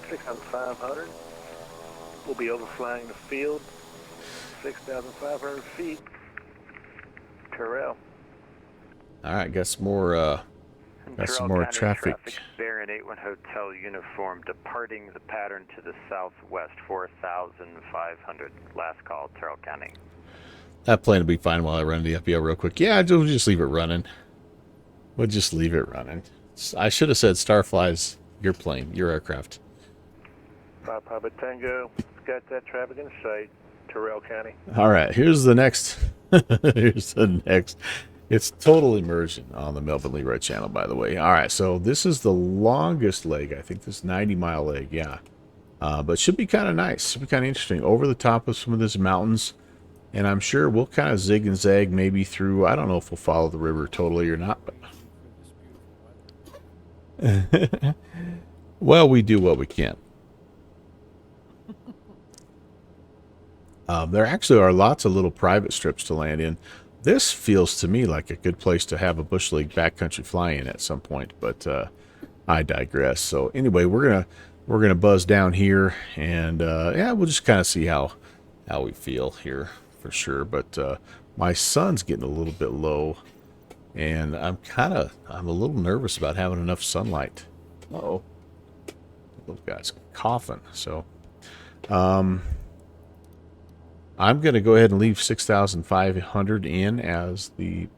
6,500. We'll be overflying the field, 6,500 feet. Terrell. All right, got some more got some more traffic. Baron 81 Hotel Uniform departing the pattern to the southwest, 4,500. Last call, Terrell County. That plane will be fine while I run the FBO real quick. Yeah, we'll just leave it running. We'll just leave it running. I should have said Starfly's your plane, your aircraft. Papa Tango, got that traffic in sight, Terrell County. All right, here's the next. Here's the next. It's total immersion on the Melvin Leroy channel, by the way. All right, so this is the longest leg. I think this 90-mile leg, yeah. But should be kind of nice. Should be kind of interesting. Over the top of some of these mountains. And I'm sure we'll kind of zig and zag maybe through. I don't know if we'll follow the river totally or not. But well, we do what we can. There actually are lots of little private strips to land in. This feels to me like a good place to have a Bush League backcountry fly-in at some point, but I digress. So anyway, we're gonna buzz down here, and yeah, we'll just kind of see how we feel here for sure. But my sun's getting a little bit low, and I'm a little nervous about having enough sunlight. Uh-oh, little guy's coughing. So I'm going to go ahead and leave 6,500 in as the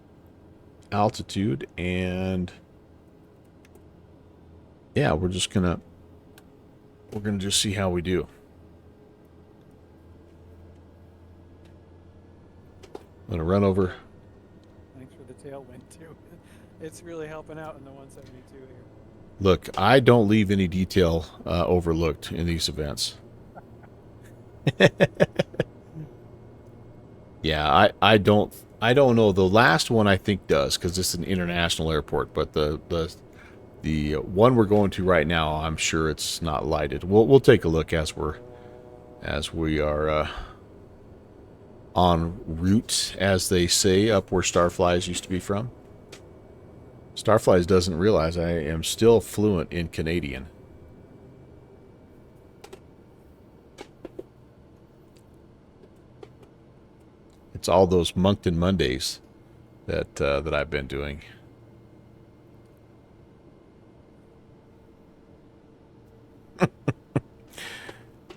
altitude, and yeah, we're just going to we're going to just see how we do. I'm going to run over. Thanks for the tailwind too. It's really helping out in the 172 here. Look, I don't leave any detail overlooked in these events. Yeah, I don't know. The last one I think does, because it's an international airport, but the one we're going to right now, I'm sure it's not lighted. We'll take a look as we are en route, as they say, up where Starflies used to be from. Starflies doesn't realize I am still fluent in Canadian. It's all those Moncton Mondays that I've been doing.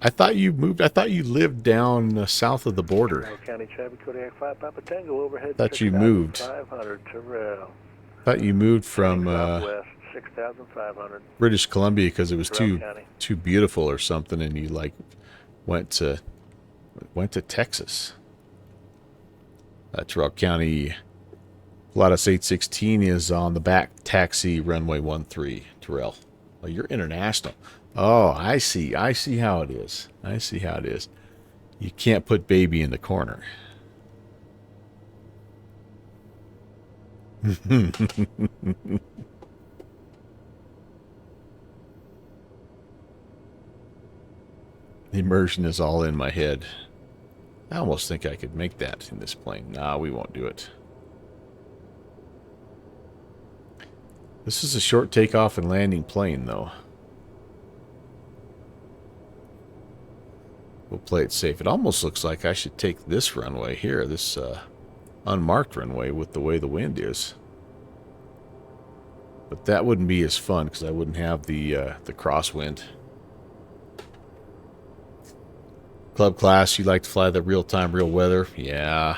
I thought you moved. I thought you lived down south of the border. Terrell County traffic, Kodiak 5 Papa Tango overhead. Thought you moved. 6,500 Terrell. Thought you moved from Southwest 6,500. British Columbia because it was Terrell County. too beautiful or something, and you like went to Texas. Terrell County, Lajitas 816 is on the back taxi runway 13. Terrell, oh, you're international. Oh, I see how it is. I see how it is. You can't put baby in the corner. The immersion is all in my head. I almost think I could make that in this plane. Nah, we won't do it. This is a short takeoff and landing plane, though. We'll play it safe. It almost looks like I should take this runway here, this unmarked runway, with the way the wind is. But that wouldn't be as fun because I wouldn't have the crosswind. Club class, you like to fly the real-time, real weather? Yeah.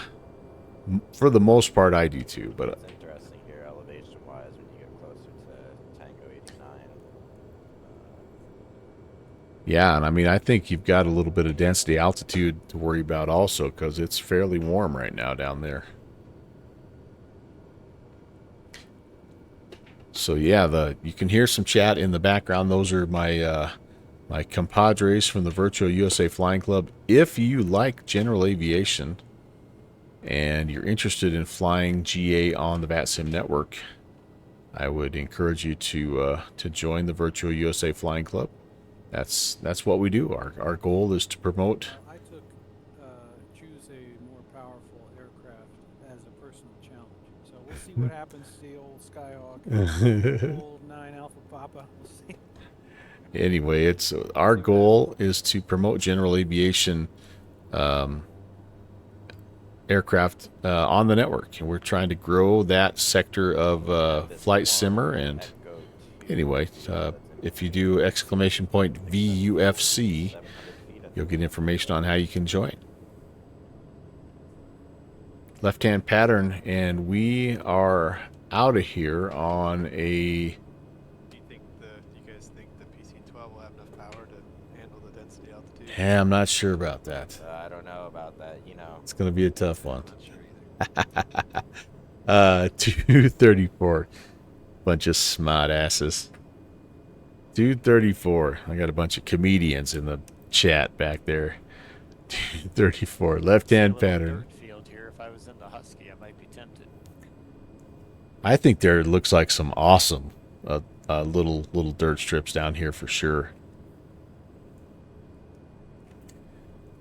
For the most part, I do too. But It's interesting here, elevation-wise, when you get closer to Tango 89. yeah, and I mean, I think you've got a little bit of density altitude to worry about also, because it's fairly warm right now down there. So yeah, you can hear some chat in the background. Those are my my compadres from the Virtual USA Flying Club. If you like general aviation and you're interested in flying GA on the VATSIM network, I would encourage you to join the Virtual USA Flying Club. That's what we do. Our goal is to promote. I took choose a more powerful aircraft as a personal challenge. So we'll see what happens to the old Skyhawk, old 9 Alpha Papa. We'll see. Anyway, it's our goal is to promote general aviation aircraft on the network, and we're trying to grow that sector of flight simmer. And anyway, if you do !VUFC, you'll get information on how you can join. Left-hand pattern, and we are out of here on a. Do you guys think the PC12 will have enough power to handle the density altitude? Yeah, I'm not sure about that. I don't know about that, you know. It's going to be a tough one. I'm not sure either. 234. Bunch of smart asses. 234. I got a bunch of comedians in the chat back there. 234. Left-hand pattern. Field here. If I was in the Husky, I might be tempted. I think there looks like some awesome little dirt strips down here for sure.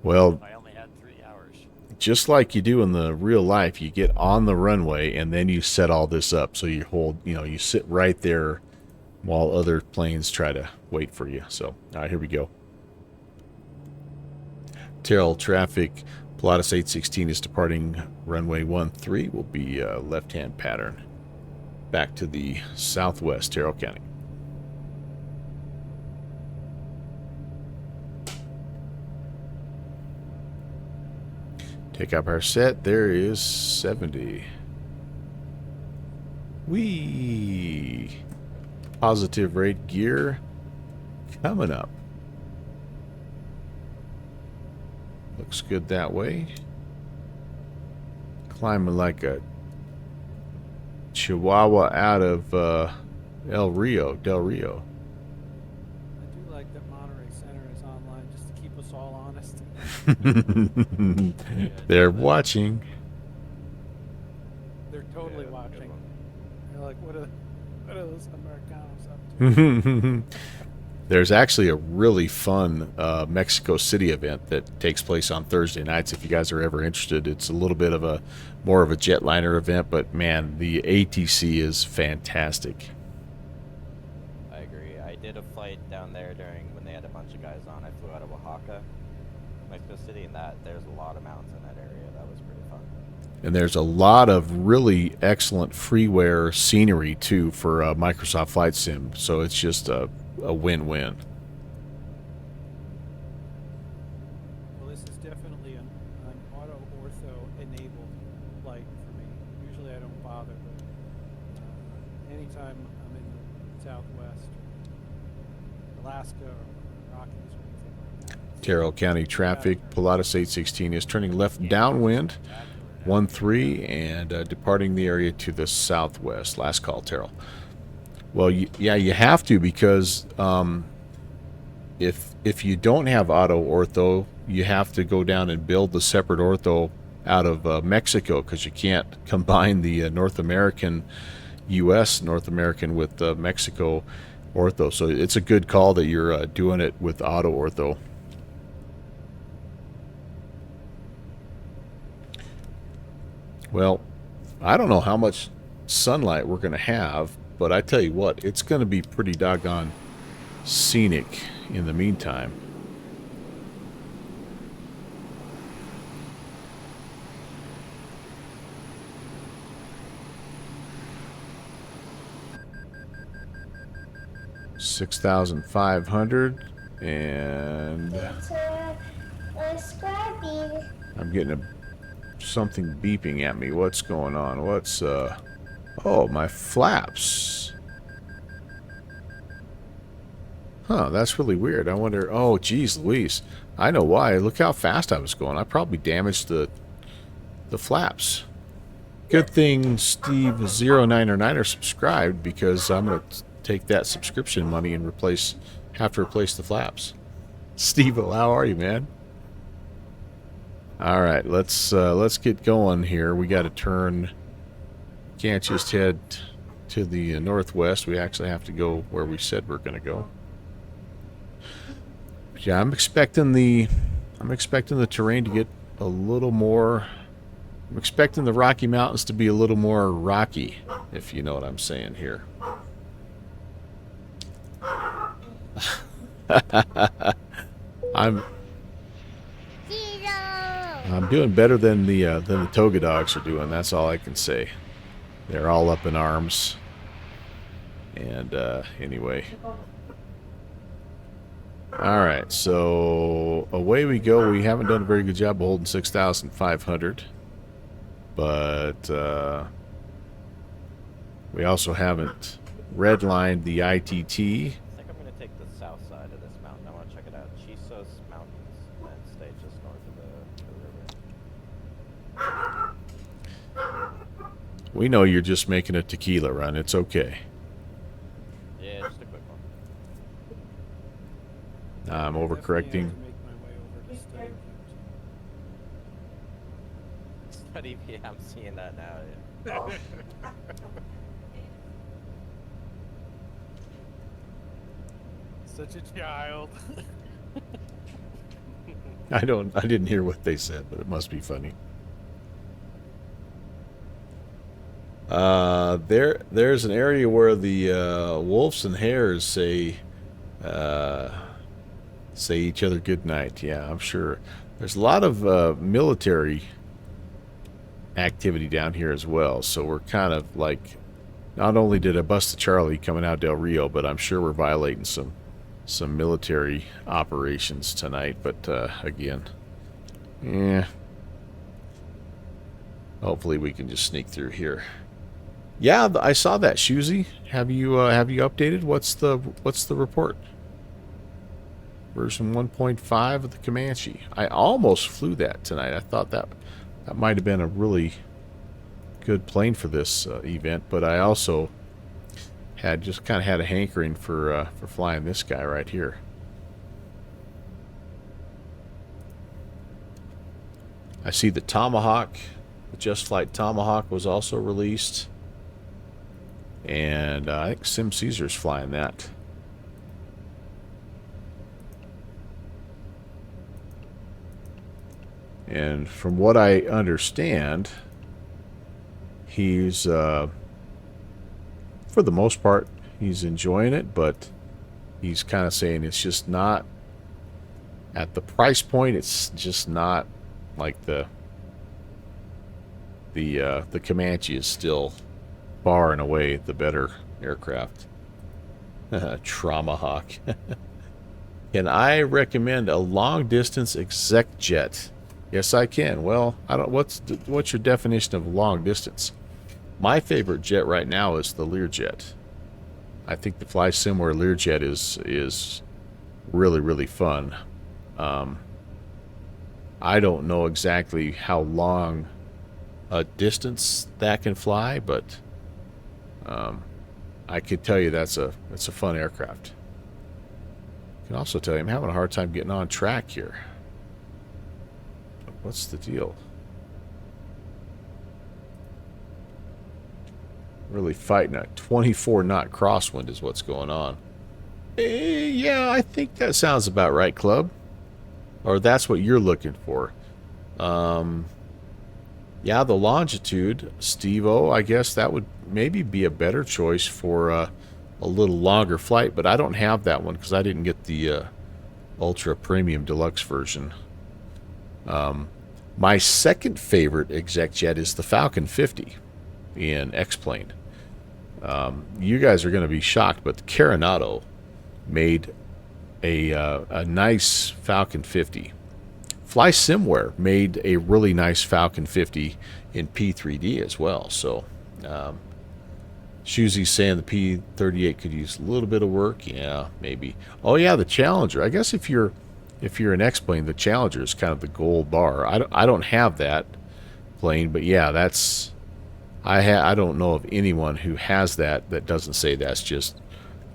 Well, I only had 3 hours. just like you do in the real life, you get on the runway and then you set all this up. So you hold, you sit right there while other planes try to wait for you. So, all right, here we go. Terrell traffic, Lajitas 816 is departing runway 13. Will be left-hand pattern back to the southwest, Terrell County. Take up our set. There is 70. Whee! Positive rate gear coming up. Looks good that way. Climbing like a chihuahua out of Del Rio. I do like that Monterey Center is online just to keep us all honest. They're watching. They're totally Yeah, that's a good watching. one. They're like, what are those Americanos up to? There's actually a really fun Mexico City event that takes place on Thursday nights. If you guys are ever interested, it's a little bit of a more of a jetliner event, but man, the ATC is fantastic. I agree. I did a flight down there during when they had a bunch of guys on. I flew out of Oaxaca, Mexico City, and there's a lot of mountains in that area. That was pretty fun. And there's a lot of really excellent freeware scenery too for Microsoft Flight Sim, so it's just a win-win. Well, this is definitely an auto ortho enabled flight for me. Usually I don't bother, but anytime I'm in the Southwest, or Alaska, or Rockies, or anything like that. Terrell County traffic, Pilatus 816 is turning left downwind, 13, and departing the area to the southwest. Last call, Terrell. Well, yeah, you have to, because if you don't have auto ortho, you have to go down and build the separate ortho out of Mexico, because you can't combine the North American, U.S. North American with Mexico ortho. So it's a good call that you're doing it with auto ortho. Well, I don't know how much sunlight we're going to have, but I tell you what, it's going to be pretty doggone scenic in the meantime. $6,500, and It's Scrappy. I'm getting something beeping at me. What's going on? What's oh, my flaps. Huh, that's really weird. I wonder, oh geez Louise, I know why. Look how fast I was going. I probably damaged the flaps. Good thing Steve 099er subscribed, because I'm gonna take that subscription money and have to replace the flaps. Steve, how are you, man? All right, let's get going here. We got to turn. Can't just head to the northwest. We actually have to go where we said we're going to go. Yeah, I'm expecting the terrain to get a little more. I'm expecting the Rocky Mountains to be a little more rocky, if you know what I'm saying here. I'm doing better than the Toga dogs are doing. That's all I can say. They're all up in arms. And anyway. All right, so away we go. We haven't done a very good job of holding 6,500, but we also haven't redlined the ITT. I think I'm going to take the south side of this mountain. I want to check it out. Chisos Mountains, and stay just north of the river. We know you're just making a tequila run. It's okay. Yeah, just a quick one. I'm overcorrecting. Study, yeah, I'm seeing that now. Yeah. Such a child. I didn't hear what they said, but it must be funny. There's an area where the wolves and hares say each other good night. Yeah, I'm sure. There's a lot of military activity down here as well, so we're kind of like, not only did I bust a Charlie coming out Del Rio, but I'm sure we're violating some military operations tonight. But again, yeah, hopefully we can just sneak through here. Yeah, I saw that. Shoozy, have you updated? What's the report? version 1.5 of the Comanche. I almost flew that tonight. I thought that might have been a really good plane for this event, but I also had just kind of had a hankering for flying this guy right here. I see the Tomahawk, the Just Flight Tomahawk was also released, and I think Sim Caesar's flying that. And from what I understand, he's, for the most part, he's enjoying it, but he's kind of saying it's just not, at the price point, it's just not like the Comanche is still far and away the better aircraft. Tomahawk. Can I recommend a long distance exec jet? Yes, I can. Well, I don't. What's your definition of long distance? My favorite jet right now is the Learjet. I think the Fly Simware Learjet is really, really fun. I don't know exactly how long a distance that can fly, but I could tell you that's a fun aircraft. I can also tell you I'm having a hard time getting on track here. What's the deal? Really fighting a 24-knot crosswind is what's going on. Yeah, I think that sounds about right, Club. Or that's what you're looking for. Yeah, the longitude, Steve-O, I guess that would maybe be a better choice for a little longer flight, but I don't have that one because I didn't get the Ultra Premium Deluxe version. My second favorite exec jet is the Falcon 50 in X-Plane. You guys are going to be shocked, but the Carenado made a nice Falcon 50. Fly Simware made a really nice Falcon 50 in P3D as well. So, Shuzy's saying the P38 could use a little bit of work. Yeah, maybe. Oh yeah, the Challenger. I guess if you're an X-Plane, the Challenger is kind of the gold bar. I don't have that plane, but yeah, that's I don't know of anyone who has that doesn't say that's just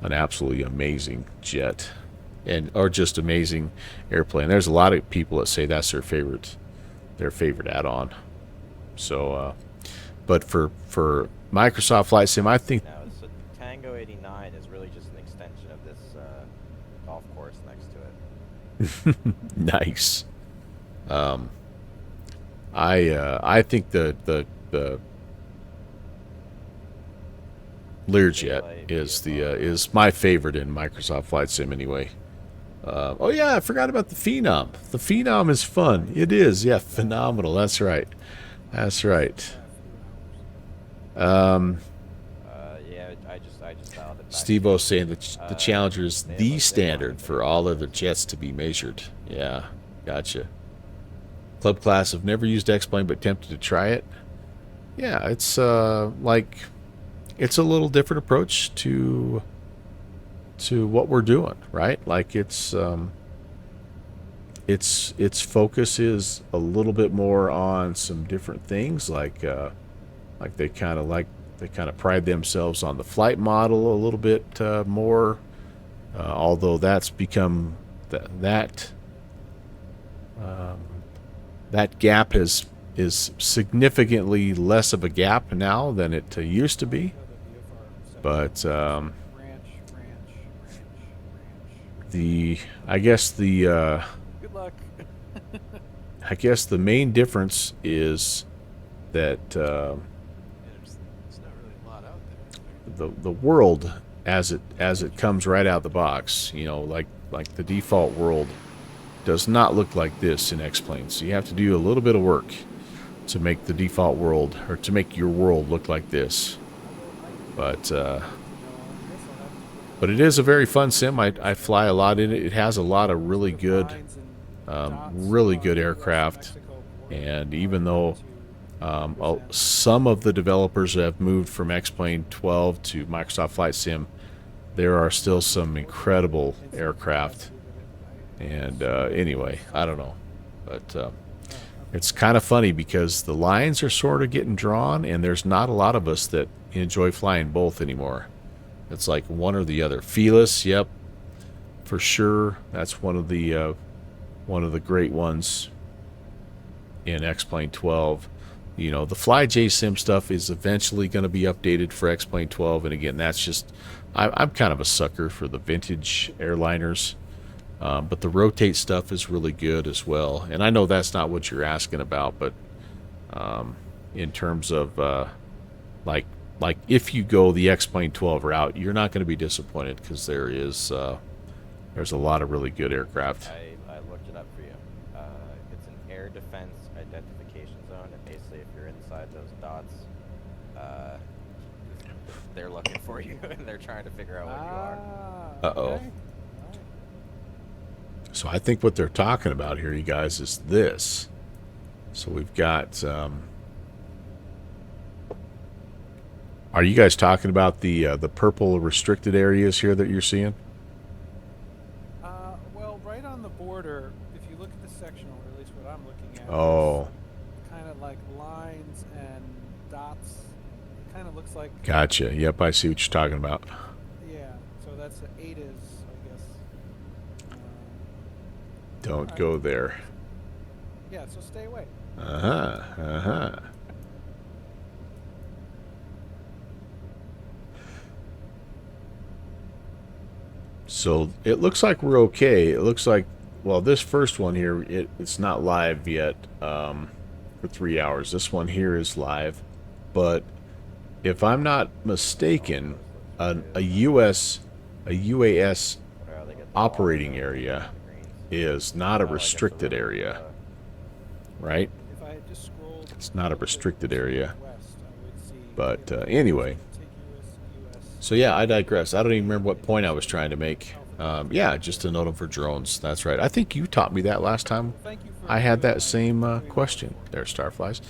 an absolutely amazing jet. Or just amazing airplane. There's a lot of people that say that's their favorite add-on. So, but for Microsoft Flight Sim, I think. No, so Tango 89 is really just an extension of this golf course next to it. Nice. I think the Learjet is my favorite in Microsoft Flight Sim anyway. Oh yeah, I forgot about the Phenom. The Phenom is fun. It is, yeah, phenomenal. That's right. That's right. Yeah, I just dialed it back. Steve-O saying that the Challenger is the standard for all other jets to be measured. Yeah, gotcha. Club class have never used X-Plane but tempted to try it. Yeah, it's like it's a little different approach to what we're doing, right? Like its focus is a little bit more on some different things, like they kind of pride themselves on the flight model a little bit more, although that's become that gap is significantly less of a gap now than it used to be, but I guess the Good luck. I guess the main difference is that There's not really a lot out there. the world as it comes right out the box, you know, like the default world does not look like this in X-Plane. So you have to do a little bit of work to make the default world, or to make your world look like this. But it is a very fun sim. I fly a lot in it. It has a lot of really good aircraft. And even though some of the developers have moved from X-Plane 12 to Microsoft Flight Sim, there are still some incredible aircraft And anyway, I don't know. But it's kind of funny because the lines are sort of getting drawn, and there's not a lot of us that enjoy flying both anymore. It's like one or the other. Felis, yep, for sure. That's one of the great ones in X-Plane 12. You know, the FlyJ Sim stuff is eventually going to be updated for X-Plane 12, and again, that's just I'm kind of a sucker for the vintage airliners. But the rotate stuff is really good as well. And I know that's not what you're asking about, but in terms of like if you go the X-Plane 12 route, you're not going to be disappointed because there's a lot of really good aircraft. I looked it up for you. It's an air defense identification zone, and basically if you're inside those dots, they're looking for you and they're trying to figure out what you are. Uh-oh. Okay. So I think what they're talking about here, you guys, is this. So we've got... are you guys talking about the purple restricted areas here that you're seeing? Well, right on the border, if you look at the sectional, or at least what I'm looking at, Oh. kind of like lines and dots. It kind of looks like... Gotcha. Yep, I see what you're talking about. Yeah, so that's the ADAS, I guess. Don't go there. Yeah, so stay away. Uh-huh. Uh-huh. So it looks like we're okay. It looks like, well, this first one here, it's not live yet for 3 hours. This one here is live. But if I'm not mistaken, a UAS operating area is not a restricted area, right? If I had just scrolled It's not a restricted area. west, I would see... But anyway, so yeah, I digress. I don't even remember what point I was trying to make. Yeah, just to note them for drones. That's right. I think you taught me that last time. I had that same question there, Starflies.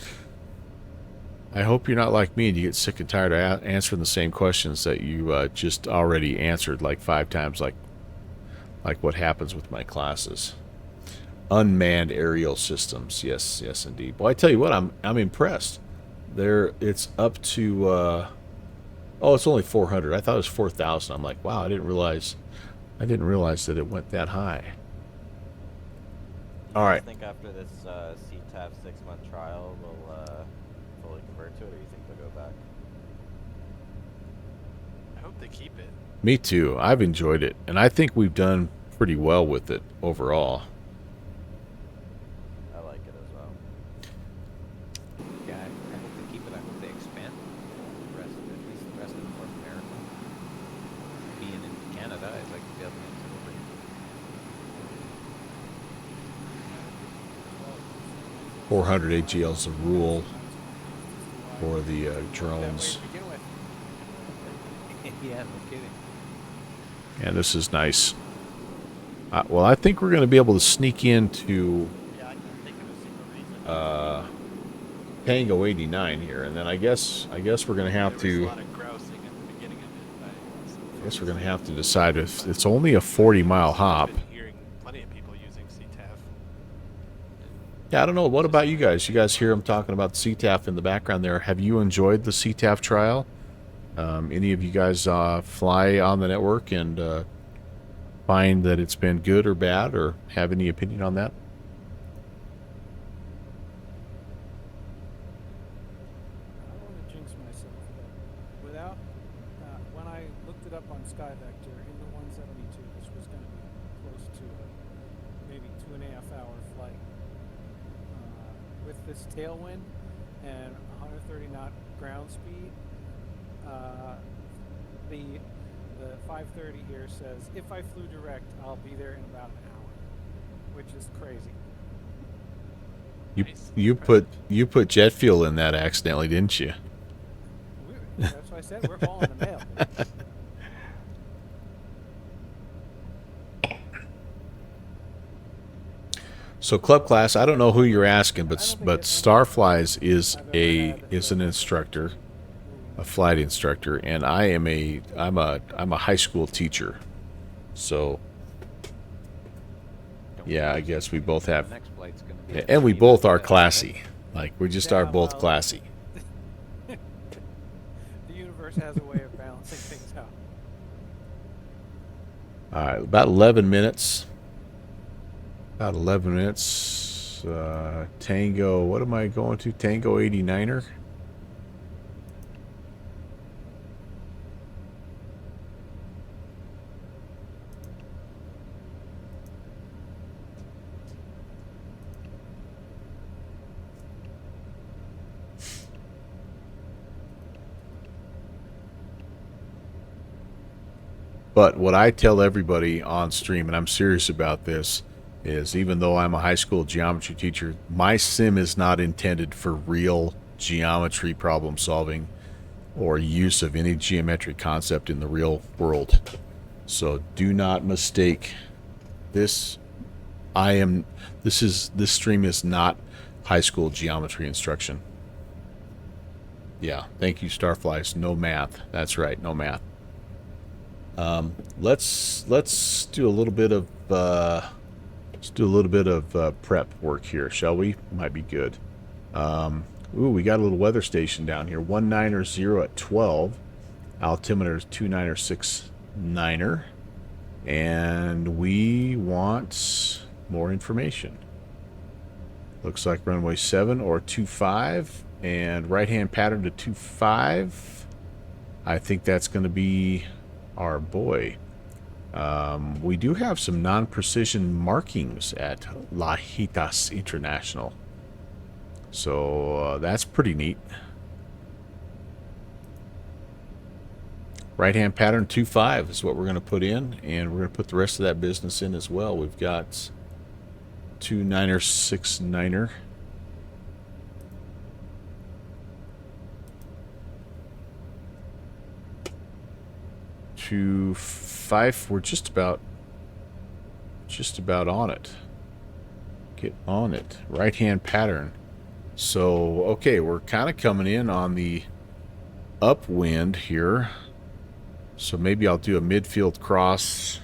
I hope you're not like me and you get sick and tired of answering the same questions that you just already answered like 5 times, like what happens with my classes. Unmanned aerial systems. Yes, yes, indeed. Boy, I tell you what, I'm impressed. It's up to. Oh, it's only 400. I thought it was 4,000. I'm like, wow, I didn't realize that it went that high. All right. Do you think after this CTAF 6-month trial, we'll fully convert to it, or you think they'll go back? I hope they keep it. Me too. I've enjoyed it, and I think we've done pretty well with it overall. I like it as well. Yeah, I hope they keep it. I hope they expand the rest, at least the rest of North America. Being in Canada, I'd like to be able to get over here. 400 AGL is a rule for the drones. Yeah, no kidding. And this is nice. Well, I think we're going to be able to sneak into Yeah, I can think of a single reason. Tango 89 here, and then I guess we're going to have There was a to. lot of grousing at the beginning of it. I guess we're going to have to decide if it's only a 40-mile hop. I've been hearing plenty of people using CTAF. Yeah, I don't know. What about you guys? You guys hear them talking about the CTAF in the background there. Have you enjoyed the CTAF trial? Any of you guys fly on the network and find that it's been good or bad, or have any opinion on that? I don't want to jinx myself, but without, when I looked it up on SkyVector in the 172, this was going to be close to maybe 2.5-hour flight. With this tailwind and 130 knot ground speed, the 530 here says if I flew direct, I'll be there in about an hour, which is crazy. You put jet fuel in that accidentally, didn't you? That's what I said. We're hauling the mail. So club class, I don't know who you're asking, but Starflies is an instructor, a flight instructor, and I'm a high school teacher. So Yeah, I guess we both have. The next flight's gonna be And we both are classy. Like, we just are Yeah, both well, classy. The universe has a way of balancing things out. All right, about 11 minutes. About 11 minutes. Tango, what am I going to? Tango 89er? But what I tell everybody on stream, and I'm serious about this, is even though I'm a high school geometry teacher, my sim is not intended for real geometry problem solving or use of any geometric concept in the real world. So do not mistake this. This stream is not high school geometry instruction. Yeah, thank you, Starflies. No math. That's right, no math. Let's do a little bit of prep work here, shall we? Might be good. Ooh, we got a little weather station down here. 190 at 12. Altimeter is 2969er. And we want more information. Looks like runway 7 or 25. And right-hand pattern to 25. I think that's going to be our boy. We do have some non-precision markings at Lajitas International. So that's pretty neat. Right-hand pattern 25 is what we're going to put in, and we're going to put the rest of that business in as well. We've got 2969er. 25. We're just about on it. Get on it. Right-hand pattern. So, okay, we're kind of coming in on the upwind here. So maybe I'll do a midfield cross.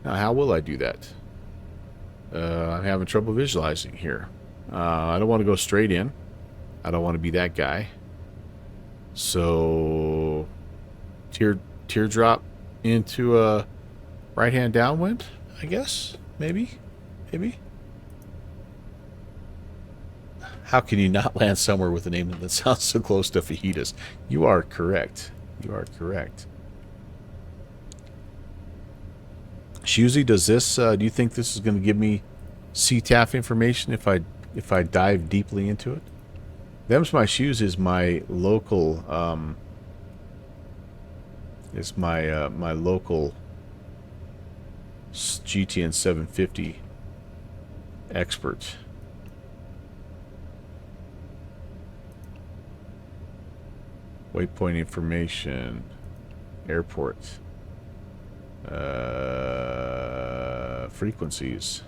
Now, how will I do that? I'm having trouble visualizing here. I don't want to go straight in. I don't want to be that guy. So, teardrop into a right-hand downwind, I guess. Maybe. How can you not land somewhere with a name that sounds so close to fajitas? You are correct. You are correct. Shusey, does this? Do you think this is going to give me CTAF information if I dive deeply into it? Them's My Shoes is my local. Is my my local GTN 750 expert. Waypoint information, airport, frequencies,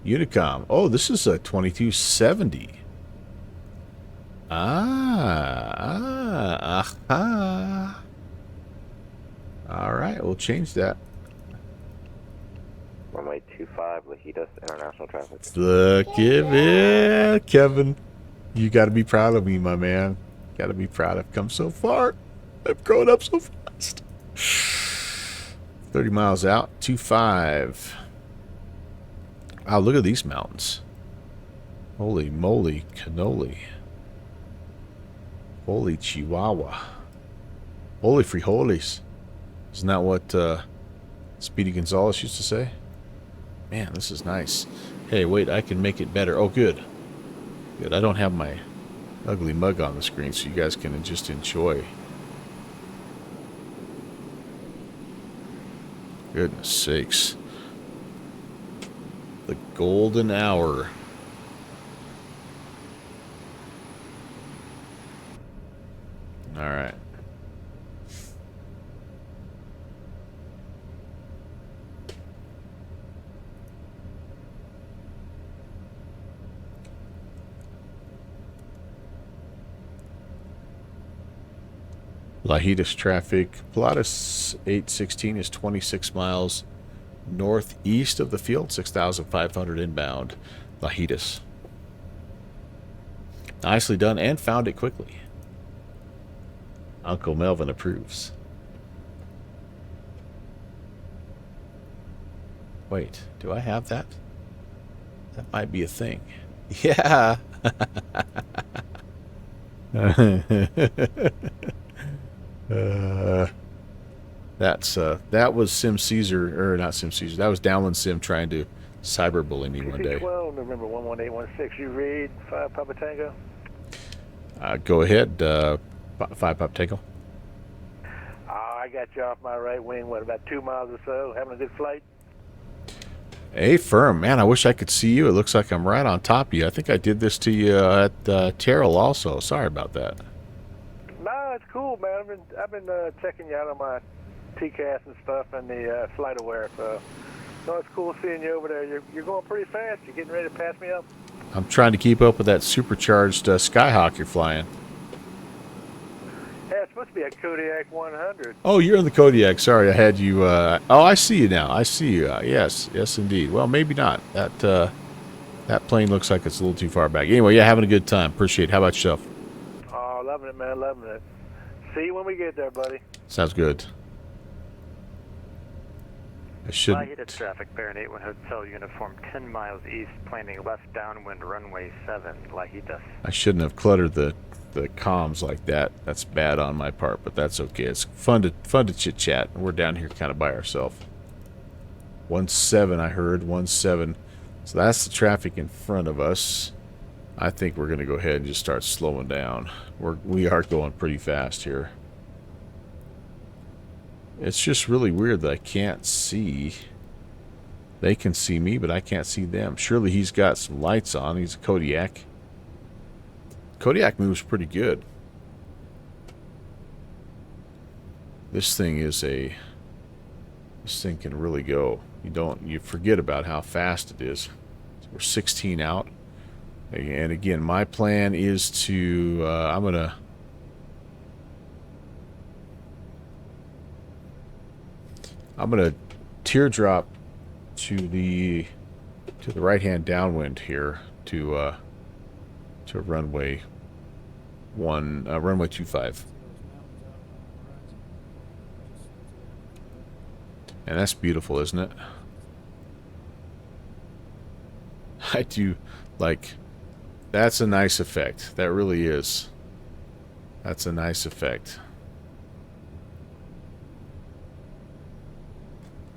Unicom. Oh, this is a 2270. Aha. All right, we'll change that. Runway 25, Lajitas, international traffic. Look at it, Kevin. You got to be proud of me, my man. Got to be proud. I've come so far. I've grown up so fast. 30 miles out, 25. Wow, look at these mountains. Holy moly cannoli. Holy chihuahua. Holy frijoles. Isn't that what Speedy Gonzalez used to say? Man, this is nice. Hey, wait, I can make it better. Oh, good. Good. I don't have my ugly mug on the screen, so you guys can just enjoy. Goodness sakes. The golden hour. All right. Lajitas traffic. Pilatus 816 is 26 miles. northeast of the field, 6,500 inbound, Lajitas. Nicely done and found it quickly. Uncle Melvin approves. Wait, do I have that? That might be a thing. Yeah. That was Sim Caesar, or not Sim Caesar. That was Downland Sim trying to cyberbully me one day. PC12, November 11816. You read 5 Papa Tango. Go ahead, 5 Papa Tango. I got you off my right wing. What, about 2 miles or so? Having a good flight. Hey, firm, man. I wish I could see you. It looks like I'm right on top of you. I think I did this to you at Terrell also. Sorry about that. No, it's cool, man. I've been checking you out on my TCAS and stuff and the flight aware. So it's cool seeing you over there. You're going pretty fast. You getting ready to pass me up? I'm trying to keep up with that supercharged Skyhawk you're flying. Yeah, it's supposed to be a Kodiak 100. Oh, you're in the Kodiak. Sorry, I had you. Oh, I see you now. I see you. Yes, indeed. Well, maybe not. That plane looks like it's a little too far back. Anyway, yeah, having a good time. Appreciate it. How about yourself? Oh, loving it, man. Loving it. See you when we get there, buddy. Sounds good. I shouldn't. Lajitas traffic, Baron 81 Hotel Uniform, 10 miles east, planning left downwind, runway 7, Lajitas. I shouldn't have cluttered the comms like that. That's bad on my part, but that's okay. It's fun to chit chat. We're down here kind of by ourselves. 17, I heard 17. So that's the traffic in front of us. I think we're gonna go ahead and just start slowing down. We are going pretty fast here. It's just really weird that I can't see. They can see me, but I can't see them. Surely he's got some lights on. He's a Kodiak. Kodiak moves pretty good. This thing can really go. You forget about how fast it is. So we're 16 out. And again, my plan is to I'm gonna teardrop to the right-hand downwind here to runway 25. And that's beautiful, isn't it? I do like. That's a nice effect. That really is. That's a nice effect.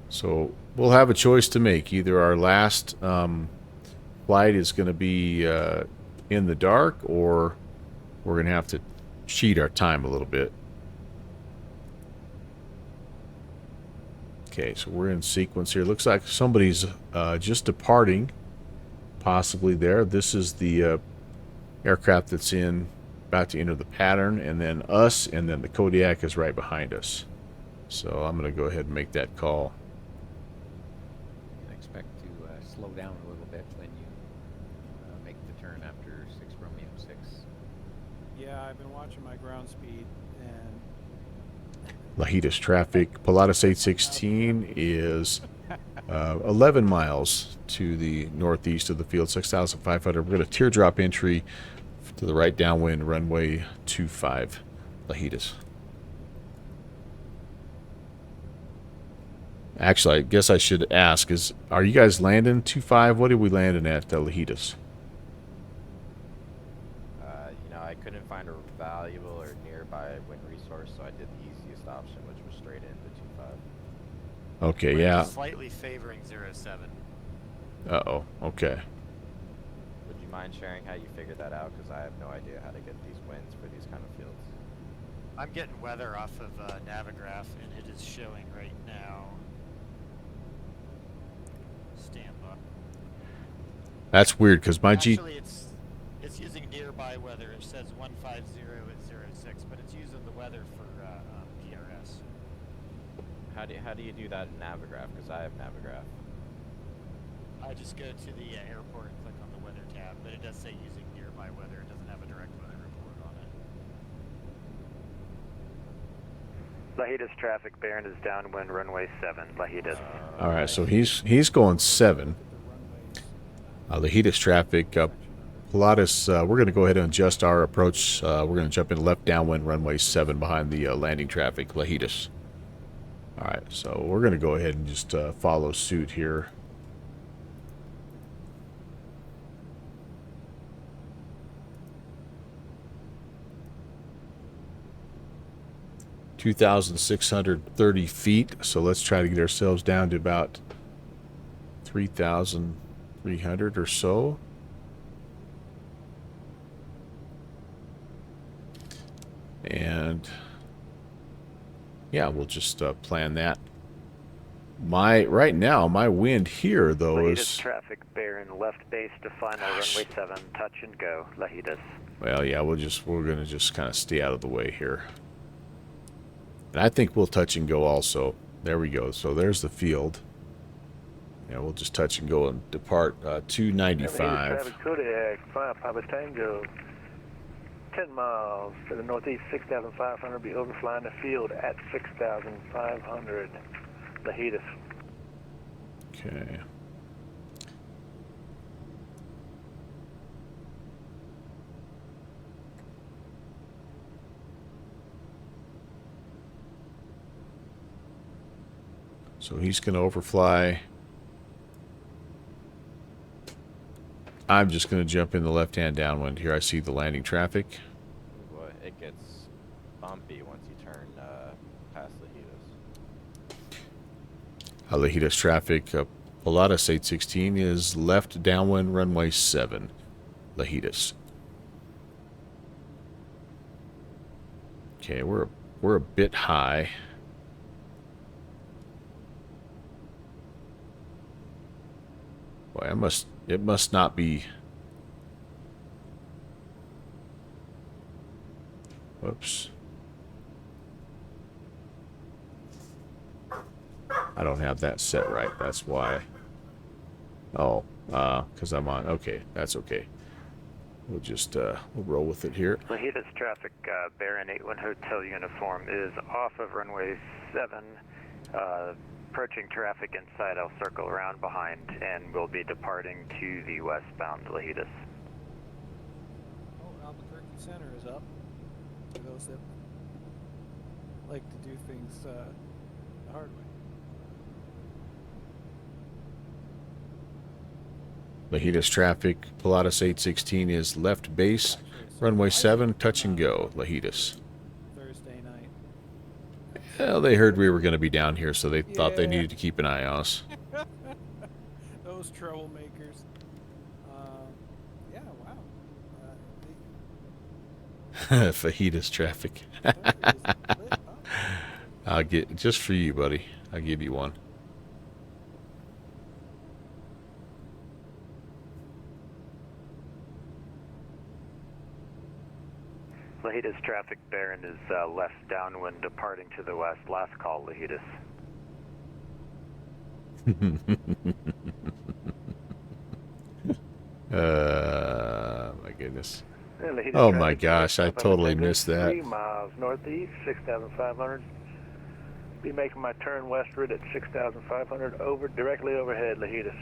So we'll have a choice to make. Either our last flight is going to be in the dark, or we're going to have to cheat our time a little bit. Okay, so we're in sequence here. Looks like somebody's just departing, possibly there. This is the aircraft that's about to enter the pattern, and then us, and then the Kodiak is right behind us. So I'm going to go ahead and make that call. Expect to slow down a little bit when you make the turn after 6 Romeo 6. Yeah, I've been watching my ground speed, and Lajitas traffic. Pilatus 816 is 11 miles to the northeast of the field, 6,500. We're going to teardrop entry to the right downwind, runway 25, Lajitas. Actually, I guess I should ask, are you guys landing 25? What are we landing at Lajitas? I couldn't find a valuable or nearby wind resource, so I did the easiest option, which was straight into 25. Okay, We're yeah. slightly favoring 07. Uh-oh, okay. Would you mind sharing how you figured that out? Because I have no idea how to get these winds for these kind of fields. I'm getting weather off of Navigraph, and it is showing right now. Stand by. That's weird, because my Actually, it's using nearby weather. It says 150 at 06, but it's using the weather for PRS. How do you do that in Navigraph? Because I have Navigraph. I just go to the airport and click on the weather tab, but it does say using nearby weather. It doesn't have a direct weather report on it. Lajitas traffic, Baron is downwind runway 7, Lajitas. All right, so he's going 7. Lajitas traffic, Pilatus, we're going to go ahead and adjust our approach. We're going to jump in left downwind runway 7 behind the landing traffic, Lajitas. All right, so we're going to go ahead and just follow suit here. (2,630 feet). So let's try to get ourselves down to about 3,300 or so. And yeah, we'll just plan that. Right now, my wind here though Lajitas is traffic, Baron left base to final runway 7, touch and go, Lajitas. well, yeah, we're gonna just kind of stay out of the way here. And I think we'll touch and go also. There we go. So there's the field. Yeah, we'll just touch and go and depart 295. Traffic Kodiak, 5 Papa Tango. 10 miles to the northeast, 6,500. Be overflying the field at 6,500. Lajitas. Okay. So he's going to overfly. I'm just going to jump in the left-hand downwind. Here I see the landing traffic. Well, it gets bumpy once you turn past Lajitas. Lajitas traffic. Pilatus 816 is left downwind runway 7. Lajitas. Okay, we're a bit high. Boy, it must not be. Whoops. I don't have that set right. That's why. Oh, because I'm on. Okay, that's okay. We'll just we'll roll with it here. Lajitas traffic, Baron 81 Hotel uniform is off of runway 7. Approaching traffic inside, I'll circle around behind, and we'll be departing to the westbound Lajitas. Oh, Albuquerque Center is up. For those that like to do things the hard way. Lajitas traffic, Pilatus 816 is left base, runway 7, touch and go, Lajitas. Thursday night. Well, they heard we were going to be down here, so they thought they needed to keep an eye on us. Those troublemakers. Yeah, wow. Fajitas traffic. I'll get just for you, buddy. I'll give you one. Lajitas traffic, Baron is left downwind, departing to the west. Last call, Lajitas. My goodness. Lajitas Oh my traffic, gosh, I 5 Papa totally Tango, missed that. 3 miles northeast, 6,500. Be making my turn westward at 6,500 directly overhead, Lajitas.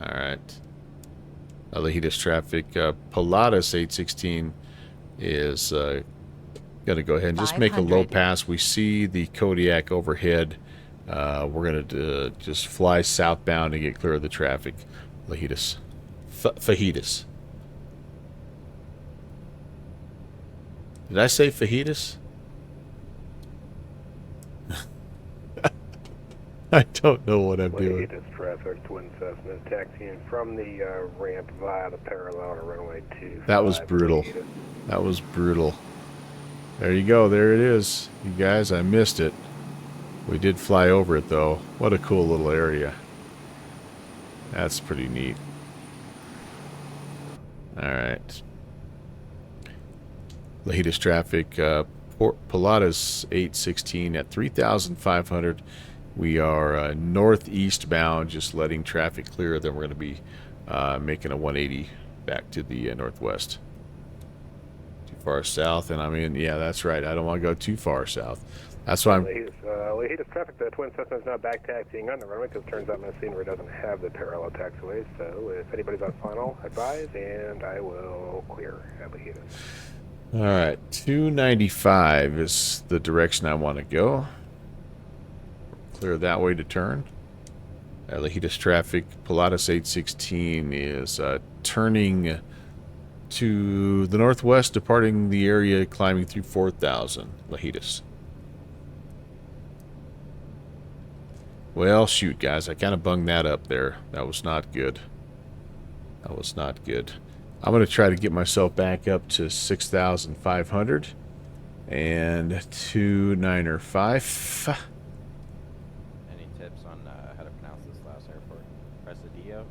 All right. Lajitas traffic, Pilatus 816 is going to go ahead and just make a low pass. We see the Kodiak overhead. We're going to just fly southbound and get clear of the traffic. Lajitas. Fajitas. Did I say fajitas? I don't know what I'm doing. Lajitas traffic, Twin Cessna, taxiing from the ramp via the parallel to runway 2. That was brutal. That was brutal. There you go. There it is. You guys, I missed it. We did fly over it, though. What a cool little area. That's pretty neat. All right. Lajitas traffic, Pilatus 816 at 3,500. We are northeast bound, just letting traffic clear. Then we're going to be making a 180 back to the northwest. Too far south, and I mean, yeah, that's right. I don't want to go too far south. That's why I'm. Lajitas traffic, the twin Cessna is now back taxiing on the runway because it turns out Messina doesn't have the parallel taxiways. So if anybody's on final, advise, and I will clear at Lajitas. All right, 295 is the direction I want to go. Clear that way to turn. Lajitas traffic, Pilatus 816 is turning to the northwest, departing the area, climbing through 4,000. Lajitas. Well, shoot, guys, I kind of bunged that up there. That was not good. That was not good. I'm going to try to get myself back up to 6,500 and 295. Any tips on how to pronounce this last airport? Presidio?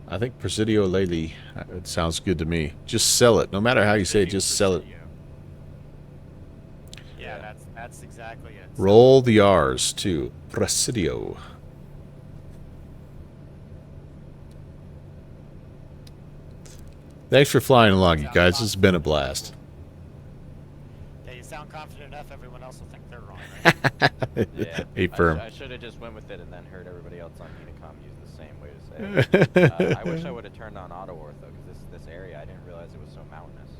I think Presidio Lely. It sounds good to me. Just sell it. No matter how you say it, just sell it. Yeah, that's exactly it. Roll the R's too. Presidio. Thanks for flying along, you guys. This has been a blast. Yeah, you sound confident enough, everyone else will think they're wrong, right? Yeah. Hey, firm. I should have just went with it and then heard everybody else on Unicom use the same way to say it. I wish I would have turned on auto ortho because this area, I didn't realize it was so mountainous.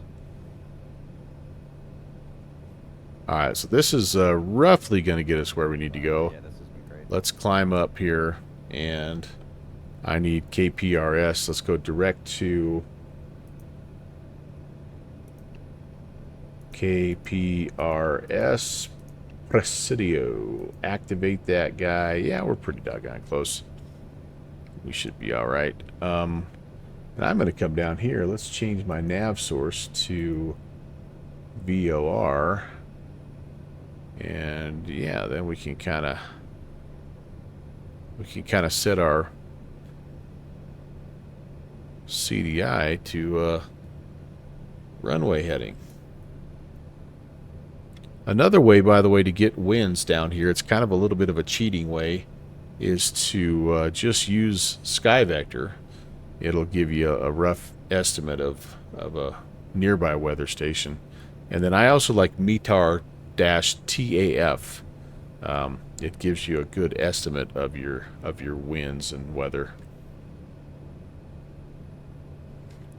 All right, so this is roughly going to get us where we need to go. Yeah, this has been great. Let's climb up here, and I need KPRS. Let's go direct to KPRS Presidio. Activate that guy. Yeah, we're pretty doggone close. We should be all right. And I'm going to come down here. Let's change my nav source to VOR. And yeah, then we can kind of set our CDI to runway heading. Another way, by the way, to get winds down here, it's kind of a little bit of a cheating way, is to just use SkyVector. It'll give you a rough estimate of a nearby weather station. And then I also like METAR-TAF. It gives you a good estimate of your winds and weather.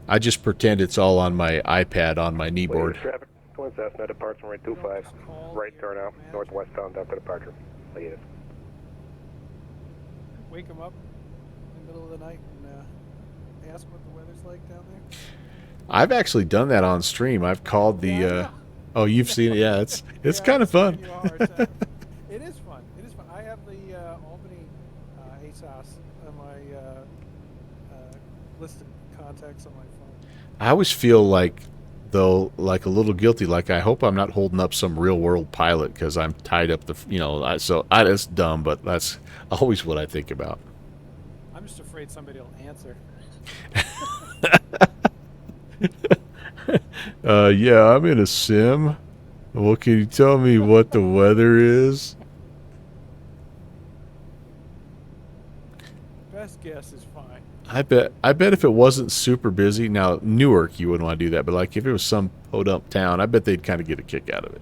I just pretend it's all on my iPad on my kneeboard. Traffic, twin Cessna departs from 25, right turn out, northwestbound after departure. Lajitas. Wake them up in the middle of the night and ask what the weather's like down there. I've actually done that on stream. I've called the. Oh, you've seen it? Yeah, it's kind of fun. It is fun. It is fun. I have the Albany ASOS on my list of contacts on my phone. I always feel like, though, like a little guilty. Like I hope I'm not holding up some real world pilot because I'm tied up the. It's dumb, but that's always what I think about. I'm just afraid somebody will answer. Yeah, I'm in a sim. Well, can you tell me what the weather is? Best guess is fine. I bet if it wasn't super busy, now Newark you wouldn't want to do that, but like if it was some podunk town, I bet they'd kind of get a kick out of it.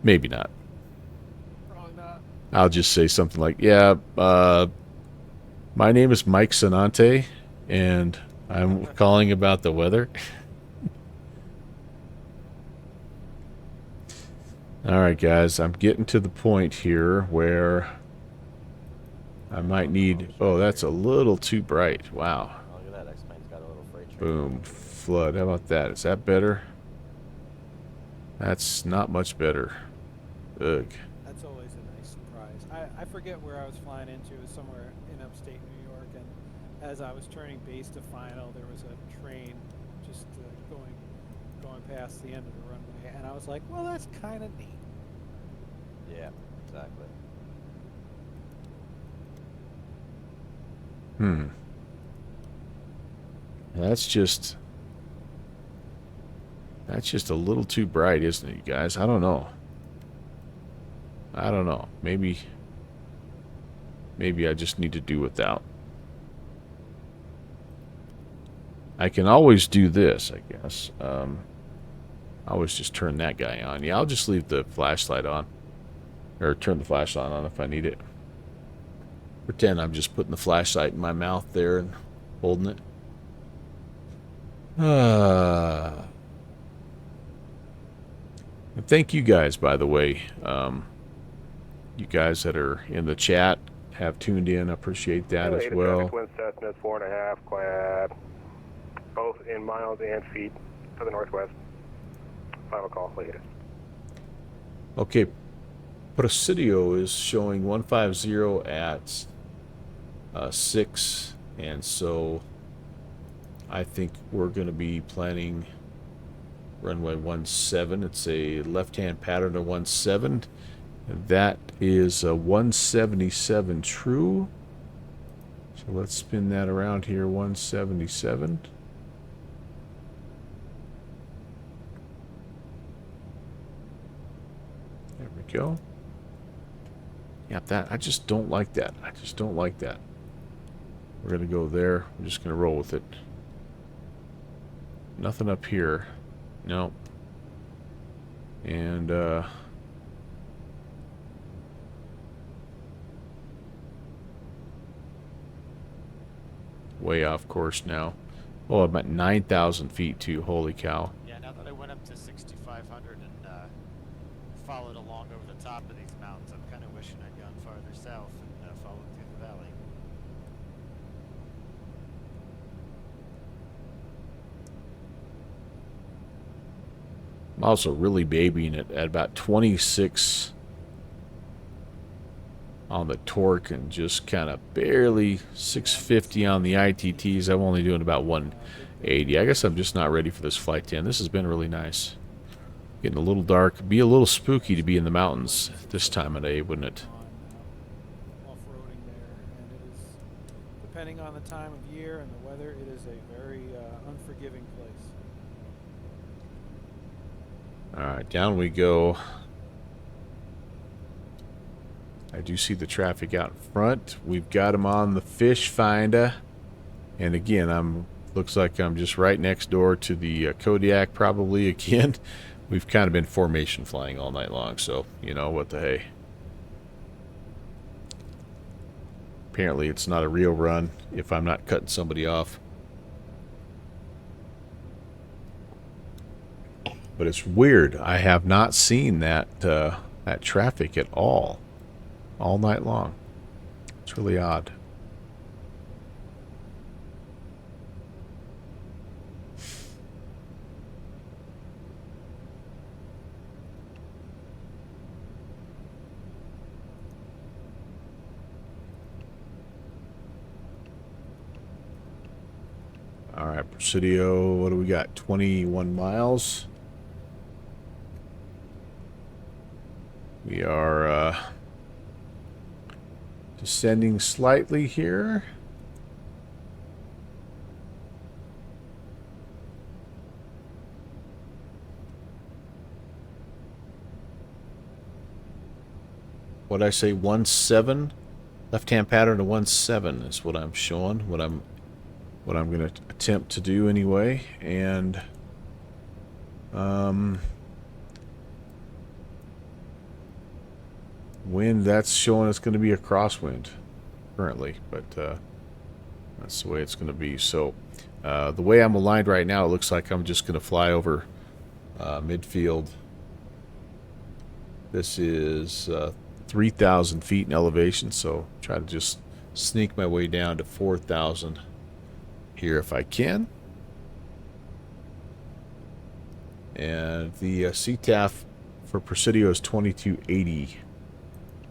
Maybe not. Probably not. I'll just say something like, yeah, my name is Mike Sanante, and I'm calling about the weather. All right, guys, I'm getting to the point here where I might need... Oh, that's a little too bright. Wow. Oh, look at that. X-Plane's got a little freight train. Boom. Flood. How about that? Is that better? That's not much better. Ugh. That's always a nice surprise. I forget where I was flying into. It was somewhere in upstate New York, and as I was turning base to final, there was a train just going past the end of the runway, and I was like, well, that's kind of neat. Yeah, exactly. That's just a little too bright, isn't it, you guys? I don't know. Maybe I just need to do without. I can always do this, I guess. I always just turn that guy on. Yeah, I'll just leave the flashlight on. Or turn the flashlight on if I need it. Pretend I'm just putting the flashlight in my mouth there and holding it. And thank you guys, by the way. You guys that are in the chat have tuned in. I appreciate that as well. Wind Cessna 4.5, clap. Both in miles and feet to the northwest. Final call, Lajitas. Okay, Presidio is showing 150 at 6, and so I think we're going to be planning runway 17. It's a left-hand pattern of 17. That is a 177 true. So let's spin that around here, 177. There we go. Yeah, that, I just don't like that. I just don't like that. We're going to go there. We're just going to roll with it. Nothing up here. No. And, way off course now. Oh, I'm at 9,000 feet too. Holy cow. Yeah, now that I went up to 6,500 and followed along over the top of these mountains, I'm kind of wishing I'd gone farther south and followed through the valley. I'm also really babying it at about 26 on the torque and just kind of barely 650 on the ITTs. I'm only doing about 180. I guess I'm just not ready for this flight 10. This has been really nice. Getting a little dark. Be a little spooky to be in the mountains this time of day, wouldn't it? Off-roading there, and it is, depending on the time of year and the weather, it is a very unforgiving place. Alright, down we go. I do see the traffic out in front. We've got them on the fish finder. And again, looks like I'm just right next door to the Kodiak probably again. We've kind of been formation flying all night long, so you know what the hey. Apparently it's not a Rio Run if I'm not cutting somebody off. But it's weird. I have not seen that that traffic at all night long. It's really odd. All right, Presidio, what do we got? 21 miles. We are descending slightly here. What'd I say? 1-7? Left-hand pattern of 1-7 is what I'm showing. What I'm going to attempt to do anyway. And wind, that's showing it's going to be a crosswind currently, but that's the way it's going to be. So the way I'm aligned right now, it looks like I'm just going to fly over midfield. This is 3,000 feet in elevation, so try to just sneak my way down to 4,000 here if I can. And the CTAF for Presidio is 2280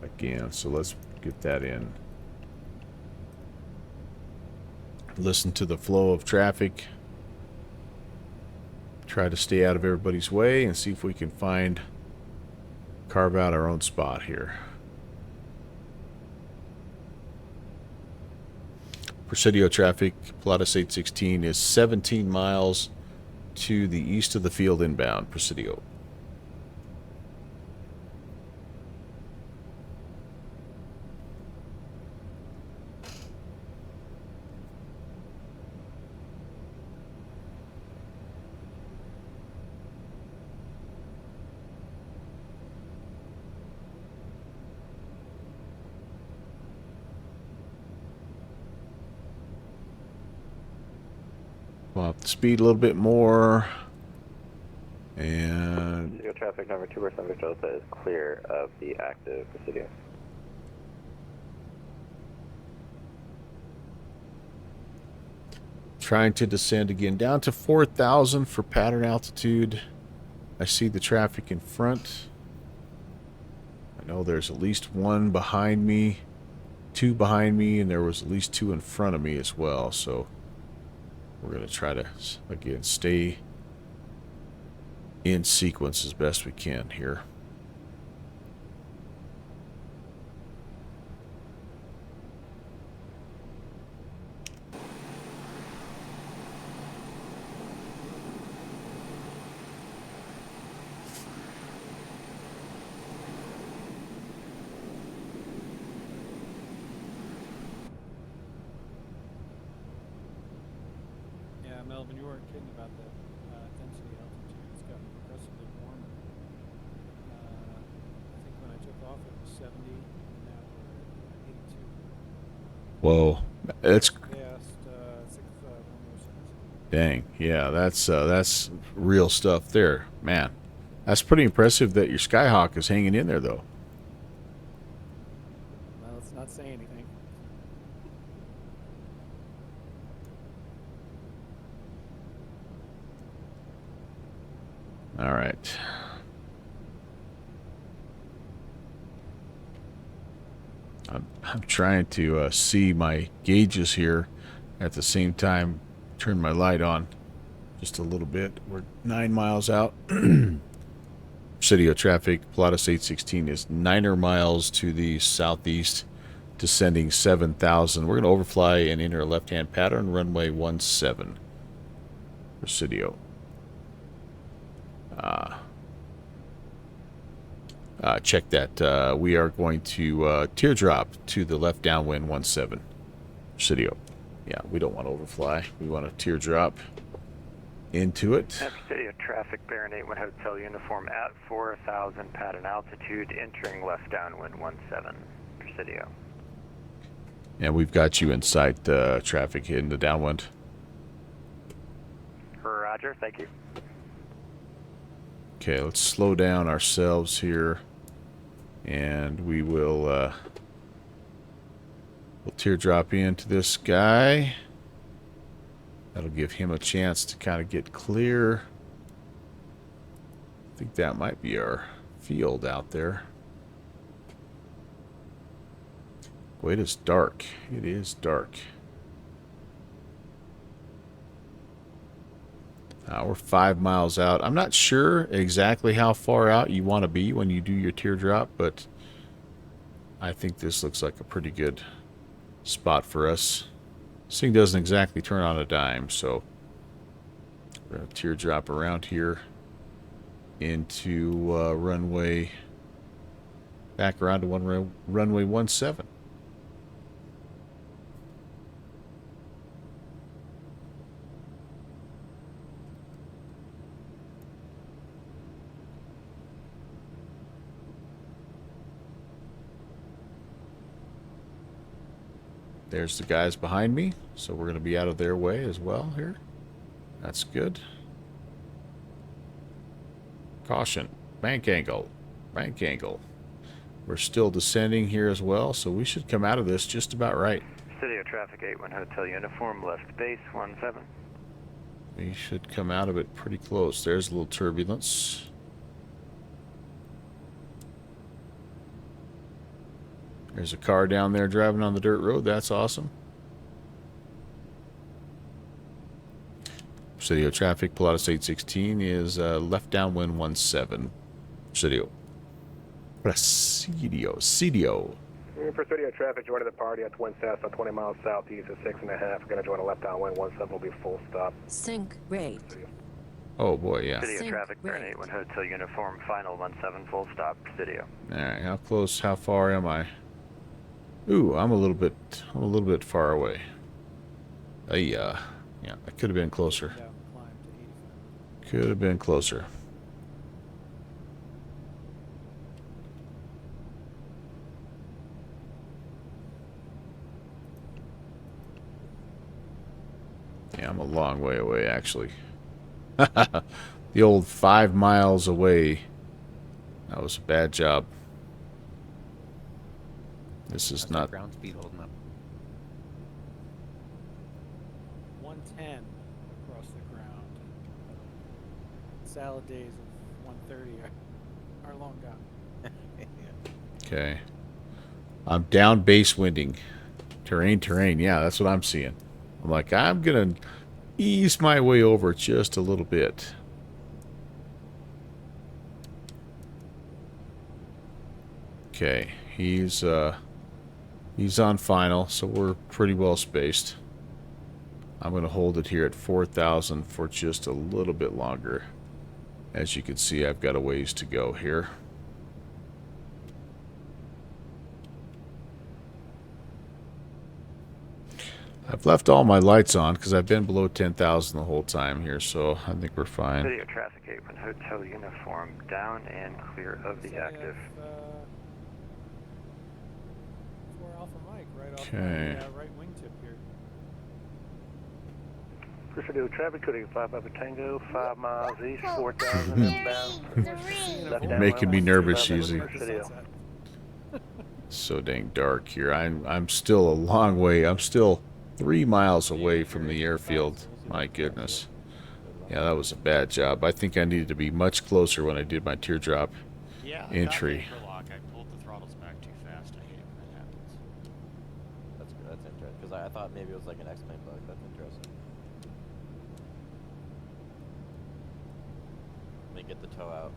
again, so let's get that in. Listen to the flow of traffic. Try to stay out of everybody's way and see if we can carve out our own spot here. Presidio traffic, Pilatus 816 is 17 miles to the east of the field inbound, Presidio. Come off the speed a little bit more. And Presidio traffic number 2% Delta is clear of the active Presidio. trying to descend again down to 4,000 for pattern altitude. I see the traffic in front. I know there's at least one behind me, two behind me, and there was at least two in front of me as well. So we're going to try to, again, stay in sequence as best we can here. Yeah, Melvin, you weren't kidding about the density altitude. It's gotten progressively warmer. I think when I took off it was 70, and now we're at 82. Whoa, that's Past 6 dang. Yeah, that's real stuff there, man. That's pretty impressive that your Skyhawk is hanging in there, though. Well, let's not say anything. All right. I'm trying to see my gauges here at the same time. Turn my light on just a little bit. We're 9 miles out. Presidio traffic, Pilatus 816 is 9 miles to the southeast, descending 7,000. We're going to overfly and enter a left-hand pattern, runway 17. Presidio. Check that. We are going to teardrop to the left downwind 17. Presidio. Yeah, we don't want to overfly. We want to teardrop into it. Presidio traffic, Baron 81 Hotel uniform at 4,000 pattern altitude, entering left downwind 17. Presidio. And we've got you in sight, traffic in the downwind. Roger, thank you. Okay, let's slow down ourselves here, and we will we'll teardrop into this guy. That'll give him a chance to kind of get clear. I think that might be our field out there. Boy, it is dark. It is dark. We're 5 miles out. I'm not sure exactly how far out you want to be when you do your teardrop, but I think this looks like a pretty good spot for us. This thing doesn't exactly turn on a dime, so we're going to teardrop around here into runway, back around to runway 17. There's the guys behind me, so we're going to be out of their way as well here. That's good. Caution. Bank angle. Bank angle. We're still descending here as well, so we should come out of this just about right. Presidio traffic 81 Hotel uniform, left base 17. We should come out of it pretty close. There's a little turbulence. There's a car down there driving on the dirt road. That's awesome. Presidio traffic, Pilatus 816 is left downwind 17. Presidio. Presidio. Presidio traffic joining the party at Twin South, so 20 miles southeast at 6.5. We're going to join a left downwind 17. Will be full stop. Sync rate. Oh boy, yeah. Presidio traffic, Baron 81 Hotel uniform, final 17, full stop. Presidio. All right, how close? How far am I? Ooh, I'm a little bit far away. Yeah, I could have been closer. Could have been closer. Yeah, I'm a long way away, actually. The old 5 miles away. That was a bad job. This is How's not... that ground speed holding up? 110 across the ground. Salad days of 130 are long gone. Okay. I'm down base winding. Terrain. Yeah, that's what I'm seeing. I'm like, I'm going to ease my way over just a little bit. Okay. He's on final, so we're pretty well spaced. I'm going to hold it here at 4,000 for just a little bit longer. As you can see, I've got a ways to go here. I've left all my lights on because I've been below 10,000 the whole time here, so I think we're fine. Presidio traffic 81 Hotel uniform down and clear of the active. 4 Alpha Mike right off Okay. my right wingtip here. Presidio traffic, coding 5 Papa Tango, 5 miles east, 4,000 inbound. Left You're down making me line, nervous, 5 Easy. Presidio. So dang dark here. I'm still a long way. I'm still 3 miles away from the airfield. My goodness. Yeah, that was a bad job. I think I needed to be much closer when I did my teardrop Yeah, entry. I got anchor lock. I pulled the throttles back too fast. I hate it when that happens. That's good. That's interesting. Because I thought maybe it was like an X-plane bug. That's interesting. Let me get the tow out.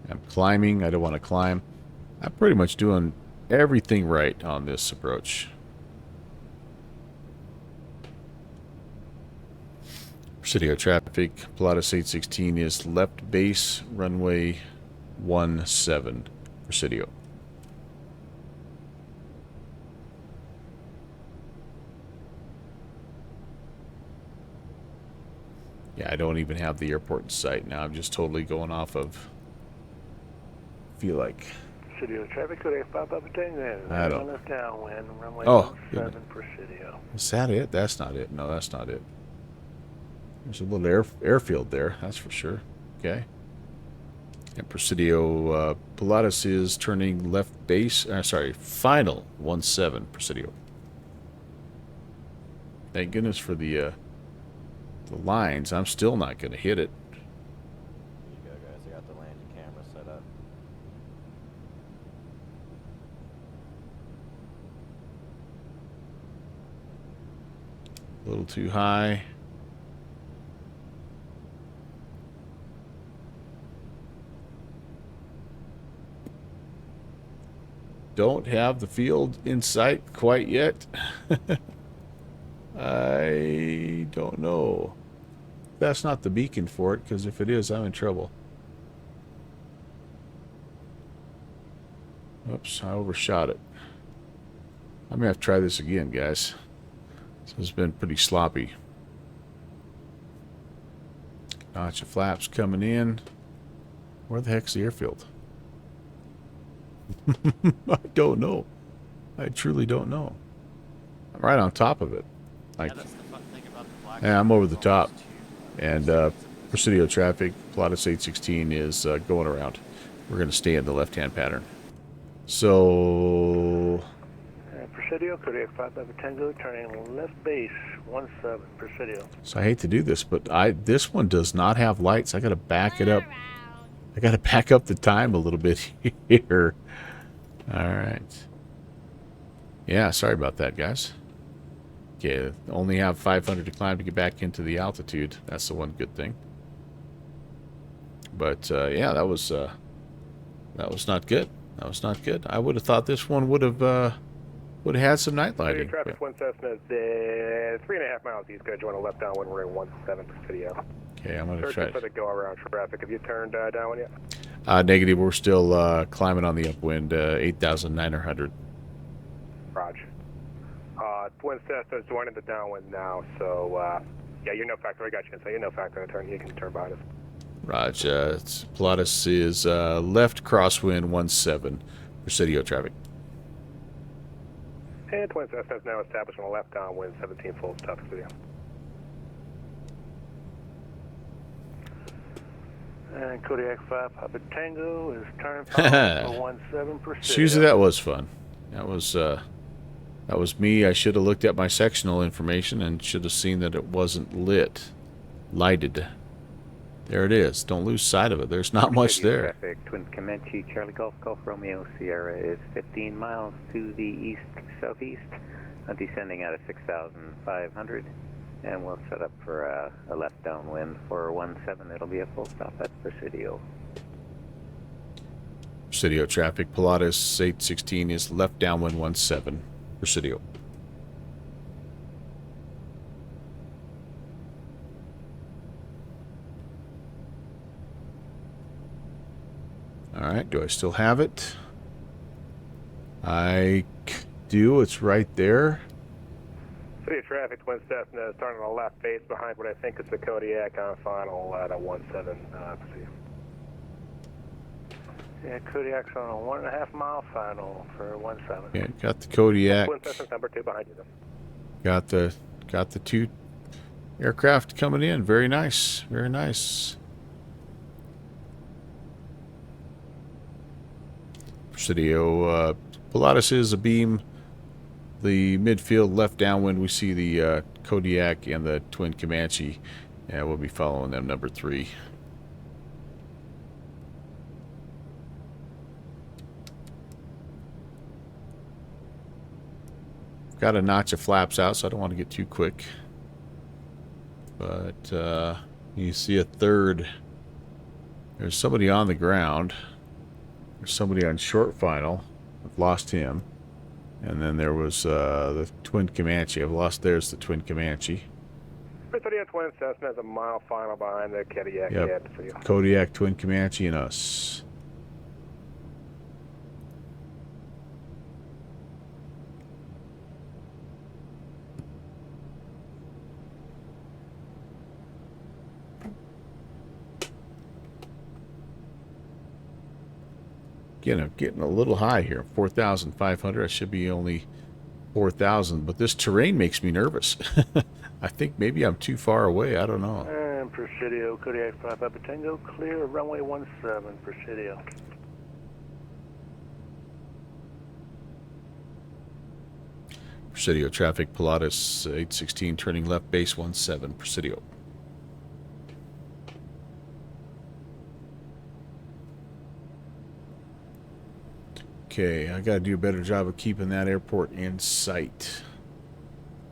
I'm climbing. I don't want to climb. I'm pretty much doing everything right on this approach. Presidio traffic. Pilatus 816 is left base, runway 17. Presidio. Yeah, I don't even have the airport in sight now. I'm just totally going off of... feel like... Presidio traffic, coding 5 Papa Tango. I don't- Left downwind, runway Oh, 17 Presidio. Is that it? That's not it. No, that's not it. There's a little airfield there, that's for sure. Okay. And Presidio, Pilatus is turning left base, final 17 Presidio. Thank goodness for the lines. I'm still not going to hit it. Here you go, guys. I got the landing camera set up. A little too high. Don't have the field in sight quite yet. I don't know. That's not the beacon for it, because if it is, I'm in trouble. Oops, I overshot it. I'm going to have to try this again, guys. This has been pretty sloppy. Notch of flaps coming in. Where the heck's the airfield? I don't know. I truly don't know. I'm right on top of it. Like, Yeah, that's the fun thing about the black. yeah, I'm over the It's top. almost too- And Presidio traffic, Pilatus 816 is going around. We're going to stay in the left-hand pattern. So, Presidio, coding 5 Papa Tango, turning left base, 17 Presidio. so I hate to do this, but this one does not have lights. I got to back it up. I got to back up the time a little bit here. All right. Yeah, sorry about that, guys. Okay, only have 500 to climb to get back into the altitude. That's the one good thing. But yeah, that was not good. That was not good. I would have thought this one would have had some night lighting. Traffic 1 Cessna, 3.5 miles east, going to join a left downwind, runway 17 Presidio. Okay, I'm gonna try. Searching for the go around traffic. Have you turned downwind yet? Negative. We're still climbing on the upwind, 8,900. Roger. Twin Cessna's joining the downwind now, so yeah, you're no factor. I got you. So you're no factor in the turn. You can turn behind us. Roger. Pilatus is left crosswind 17. Presidio traffic. And Twin Cessna is now established on a left downwind 17 full stop Presidio. And Kodiak 5 Papa Tango is turning final for 17 Presidio. Susie, that was fun. That was me. I should have looked at my sectional information and should have seen that it wasn't lighted. There it is. Don't lose sight of it. There's not much there. Traffic, Twin Comanche, Charlie Golf, Golf Romeo, Sierra is 15 miles to the east-southeast, descending out of 6,500, and we'll set up for a left downwind for 17. It'll be a full stop at Presidio. Presidio traffic, Pilatus 816 is left downwind 17, Presidio. Alright, do I still have it? I do, it's right there. City of Traffic, Twin Cessna is turning on the left base behind what I think is the Kodiak on final at a 17 Presidio. Yeah, Kodiak's on a 1.5 mile final for 17. Yeah, got the Kodiak. Twin Cessna's number 2 behind you. Got the two aircraft coming in. Very nice. Very nice. Presidio, Pilatus is a beam. The midfield left downwind, we see the Kodiak and the Twin Comanche. Yeah, we'll be following them, number 3. Got a notch of flaps out, so I don't want to get too quick. But you see a third. There's somebody on the ground. There's somebody on short final. I've lost him. And then there was the Twin Comanche. I've lost. There's the Twin Comanche. Presidio Twin Cessna is a mile final behind the Kodiak. Yep. For you. Kodiak, Twin Comanche, and us. Again, I'm getting a little high here. 4,500. I should be only 4,000. But this terrain makes me nervous. I think maybe I'm too far away. I don't know. And Presidio, Kodiak 5 Papa Tango, clear runway 17, Presidio. Presidio traffic, Pilatus 816, turning left base 17, Presidio. Okay, I gotta do a better job of keeping that airport in sight.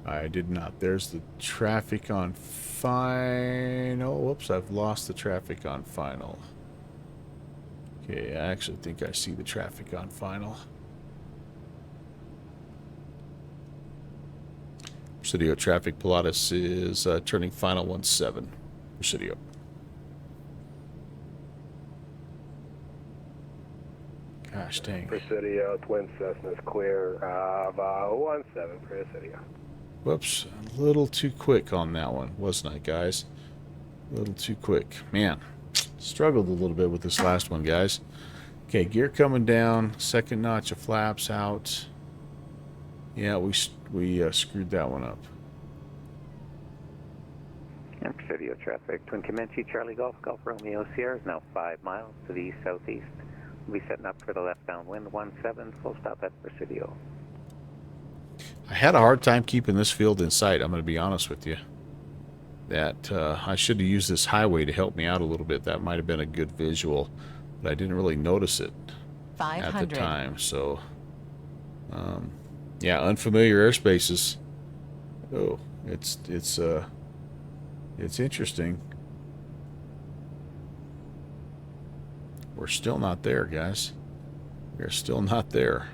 I did not. There's the traffic on final. Whoops, I've lost the traffic on final. Okay, I actually think I see the traffic on final. Presidio traffic, Pilatus is turning final 17, Presidio. Gosh dang. Presidio, Twin Cessna is clear of 17, Presidio. Whoops, a little too quick on that one, wasn't I, guys? A little too quick. Man, struggled a little bit with this last one, guys. Okay, gear coming down, second notch of flaps out. Yeah, we screwed that one up. And Presidio traffic, Twin Comanche, Charlie Golf, Golf Romeo, Sierra is now 5 miles to the east-southeast. We'll be setting up for the left downwind 17, full stop at Presidio. I had a hard time keeping this field in sight, I'm going to be honest with you. That I should have used this highway to help me out a little bit. That might have been a good visual, but I didn't really notice it at the time. So, yeah, unfamiliar airspaces. Oh, it's interesting. We're still not there, guys. We're still not there.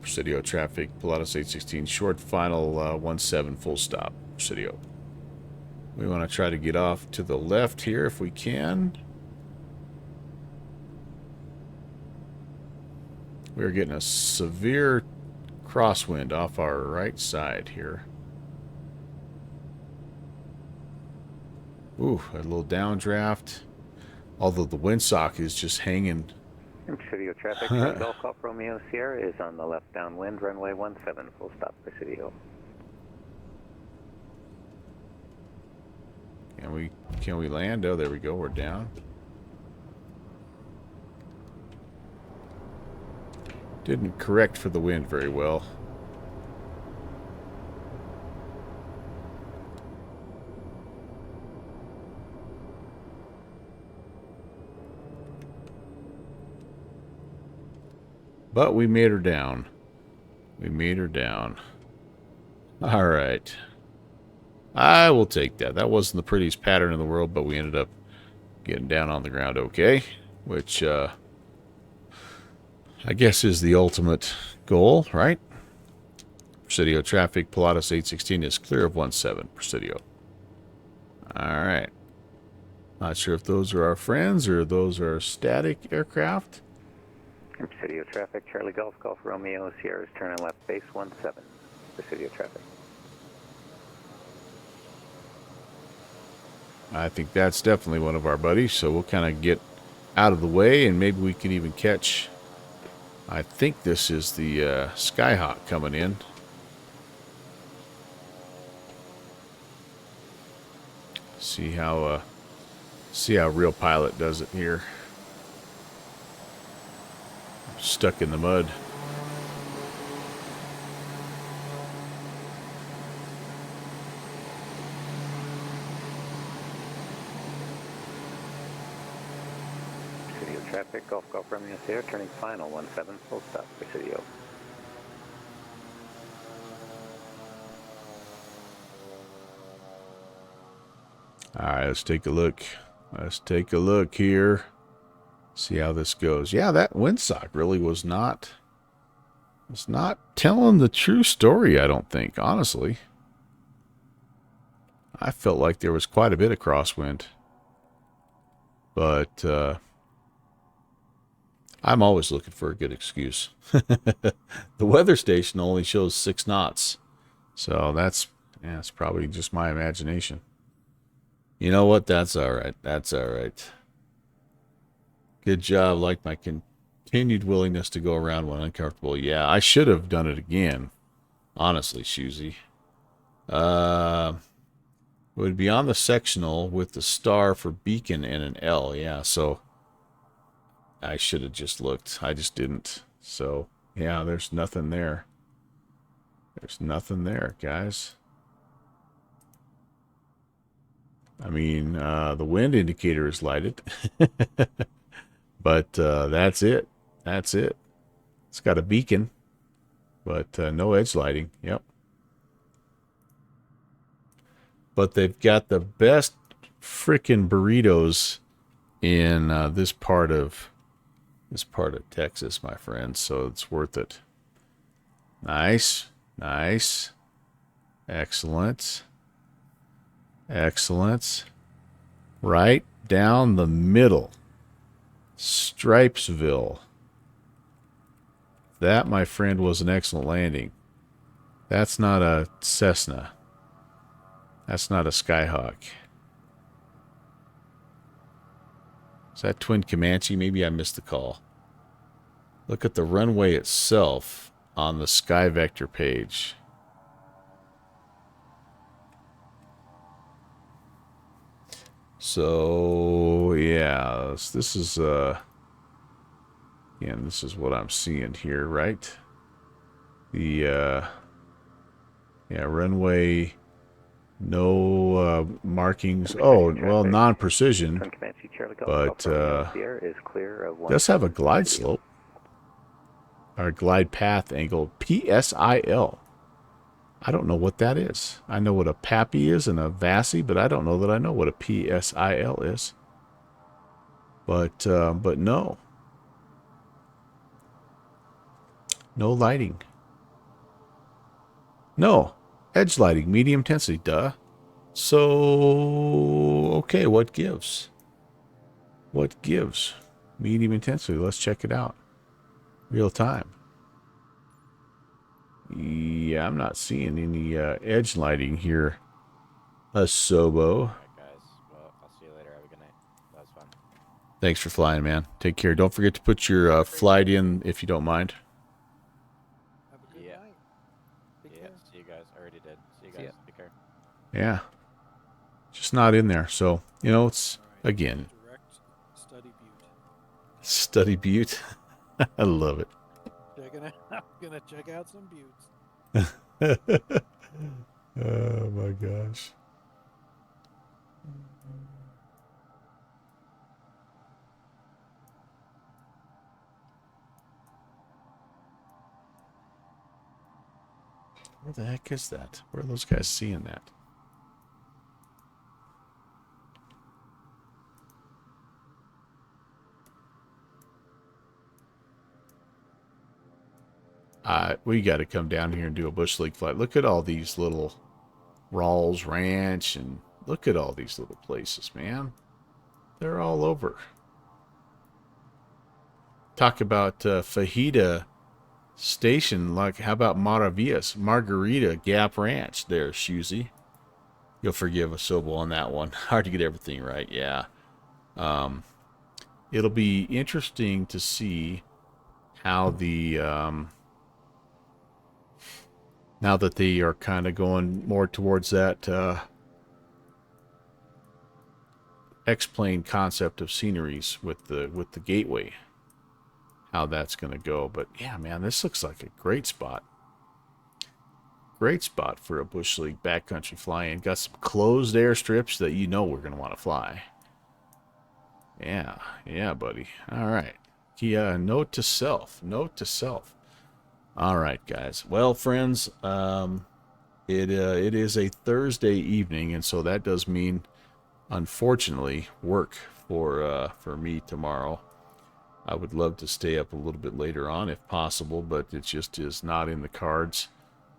Presidio traffic, Pilatus 816, short final 17, full stop, Presidio. We want to try to get off to the left here if we can. We're getting a severe crosswind off our right side here. Ooh, a little downdraft. Although the windsock is just hanging Presidio traffic, Charlie Golf Golf Romeo Sierra is on the left downwind, runway 17, full stop, Presidio. Can we land? Oh, there we go. We're down. Didn't correct for the wind very well. But we made her down. We made her down. All right. I will take that. That wasn't the prettiest pattern in the world, but we ended up getting down on the ground okay, which I guess is the ultimate goal, right? Presidio traffic, Pilatus 816 is clear of 17, Presidio. All right. Not sure if those are our friends or those are static aircraft. Presidio traffic, Charlie Golf Golf Romeo Sierra's turn left base 17, Presidio traffic. I think that's definitely one of our buddies, so we'll kind of get out of the way and maybe we can even catch. I think this is the Skyhawk coming in. See how Real Pilot does it here. Stuck in the mud. Presidio traffic, Golf Golf Romeo Sierra, turning final 17, full stop, Presidio. All right, let's take a look. Let's take a look here. See how this goes. Yeah, that windsock really was not telling the true story, I don't think, honestly. I felt like there was quite a bit of crosswind. But I'm always looking for a good excuse. The weather station only shows 6 knots. So that's probably just my imagination. You know what? That's all right. That's all right. Good job. Like my continued willingness to go around when uncomfortable. Yeah, I should have done it again. Honestly, Shoozy. It would be on the sectional with the star for beacon and an L. Yeah, so I should have just looked. I just didn't. So, yeah, there's nothing there. There's nothing there, guys. I mean, the wind indicator is lighted. But that's it. That's it. It's got a beacon, but no edge lighting. Yep. But they've got the best frickin' burritos in this part of Texas, my friends. So it's worth it. Nice, nice, excellent, excellent. Right down the middle. Stripesville. That, my friend, was an excellent landing. That's not a Cessna. That's not a Skyhawk. Is that Twin Comanche? Maybe I missed the call. Look at the runway itself on the Sky Vector page. So, yeah, this is, again, this is what I'm seeing here, right? The, yeah, runway, no markings. Oh, well, non-precision, but does have a glide slope, or glide path angle, PSIL. I don't know what that is. I know what a PAPI is and a VASI, but I don't know that I know what a PSIL is. But no. No lighting. No. Edge lighting, medium intensity, duh. So, okay, what gives? What gives? Medium intensity, let's check it out. Real time. Yeah, I'm not seeing any edge lighting here. A Sobo. Alright, guys. Well, I'll see you later. Have a good night. That was fun. Thanks for flying, man. Take care. Don't forget to put your flight in if you don't mind. Have a good Yeah. night. Take Yeah, care. see you guys. I already did. See you See guys. ya. Take care. Yeah. Just not in there. So, you know, it's, All right. again, Direct study butte. study butte. I love it. I'm gonna check out some buttes. Oh, my gosh. Where the heck is that? Where are those guys seeing that? We got to come down here and do a Bush League flight. Look at all these little Rawls Ranch, and look at all these little places, man. They're all over. Talk about Fajita Station. Like, how about Maravillas, Margarita Gap Ranch? There, Shusey. You'll forgive a Sobel on that one. Hard to get everything right, yeah. It'll be interesting to see how the now that they are kind of going more towards that X-plane concept of sceneries with the gateway, how that's going to go. But yeah, man, this looks like a great spot. Great spot for a Bush League backcountry fly-in. Got some closed airstrips that you know we're going to want to fly. Yeah, buddy. All right. Yeah, note to self. All right, guys. Well, friends, it is a Thursday evening, and so that does mean, unfortunately, work for me tomorrow. I would love to stay up a little bit later on if possible, but it just is not in the cards.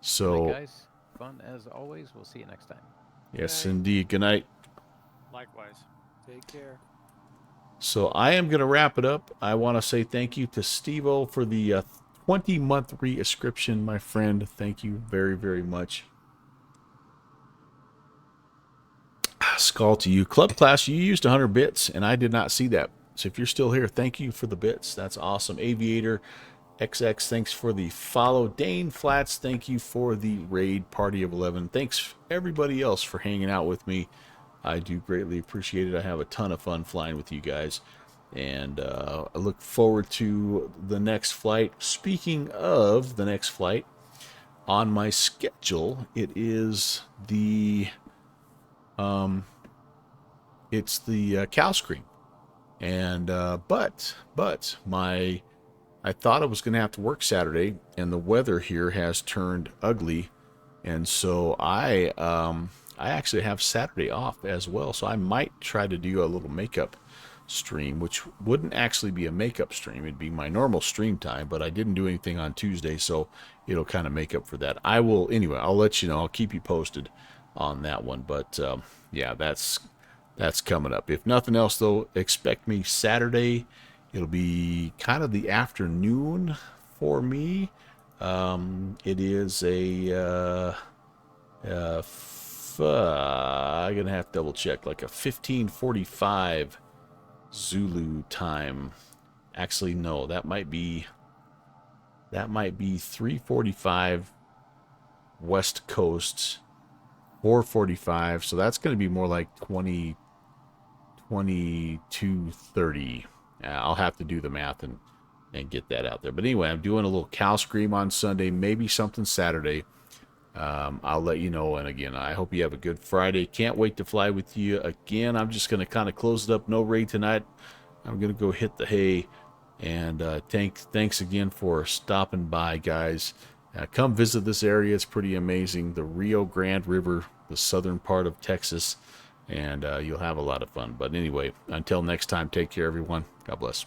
So, Good night, guys. Fun as always. We'll see you next time. yes, Good night. indeed. Good night. Likewise. Take care. So I am going to wrap it up. I want to say thank you to Steve-O for the 20-month re-ascription, my friend. Thank you very, very much. Skull to you. Club Class, you used 100 bits, and I did not see that. So if you're still here, thank you for the bits. That's awesome. Aviator XX, thanks for the follow. Dane Flats, thank you for the raid. Party of 11. Thanks, everybody else, for hanging out with me. I do greatly appreciate it. I have a ton of fun flying with you guys. And I look forward to the next flight. Speaking of the next flight, on my schedule, it is the it's the cow scream. And but I thought I was going to have to work Saturday, and the weather here has turned ugly, and so I actually have Saturday off as well. So I might try to do a little makeup stream, which wouldn't actually be a makeup stream. It'd be my normal stream time, but I didn't do anything on Tuesday, so it'll kind of make up for that. Anyway, I'll let you know. I'll keep you posted on that one. But yeah, that's coming up. If nothing else, though, expect me Saturday. It'll be kind of the afternoon for me. It is I'm gonna have to double check, like a 15:45 Zulu time. Actually, no, that might be 3:45 West Coast, 4:45. So that's gonna be more like 22:30. I'll have to do the math and get that out there. But anyway, I'm doing a little cow scream on Sunday, maybe something Saturday. I'll let you know. And again, I hope you have a good Friday. Can't wait to fly with you again. I'm just going to kind of close it up. No raid tonight. I'm going to go hit the hay. And thanks again for stopping by, guys. Come visit this area. It's pretty amazing. The Rio Grande River, the southern part of Texas. And you'll have a lot of fun. But anyway, until next time, take care, everyone. God bless.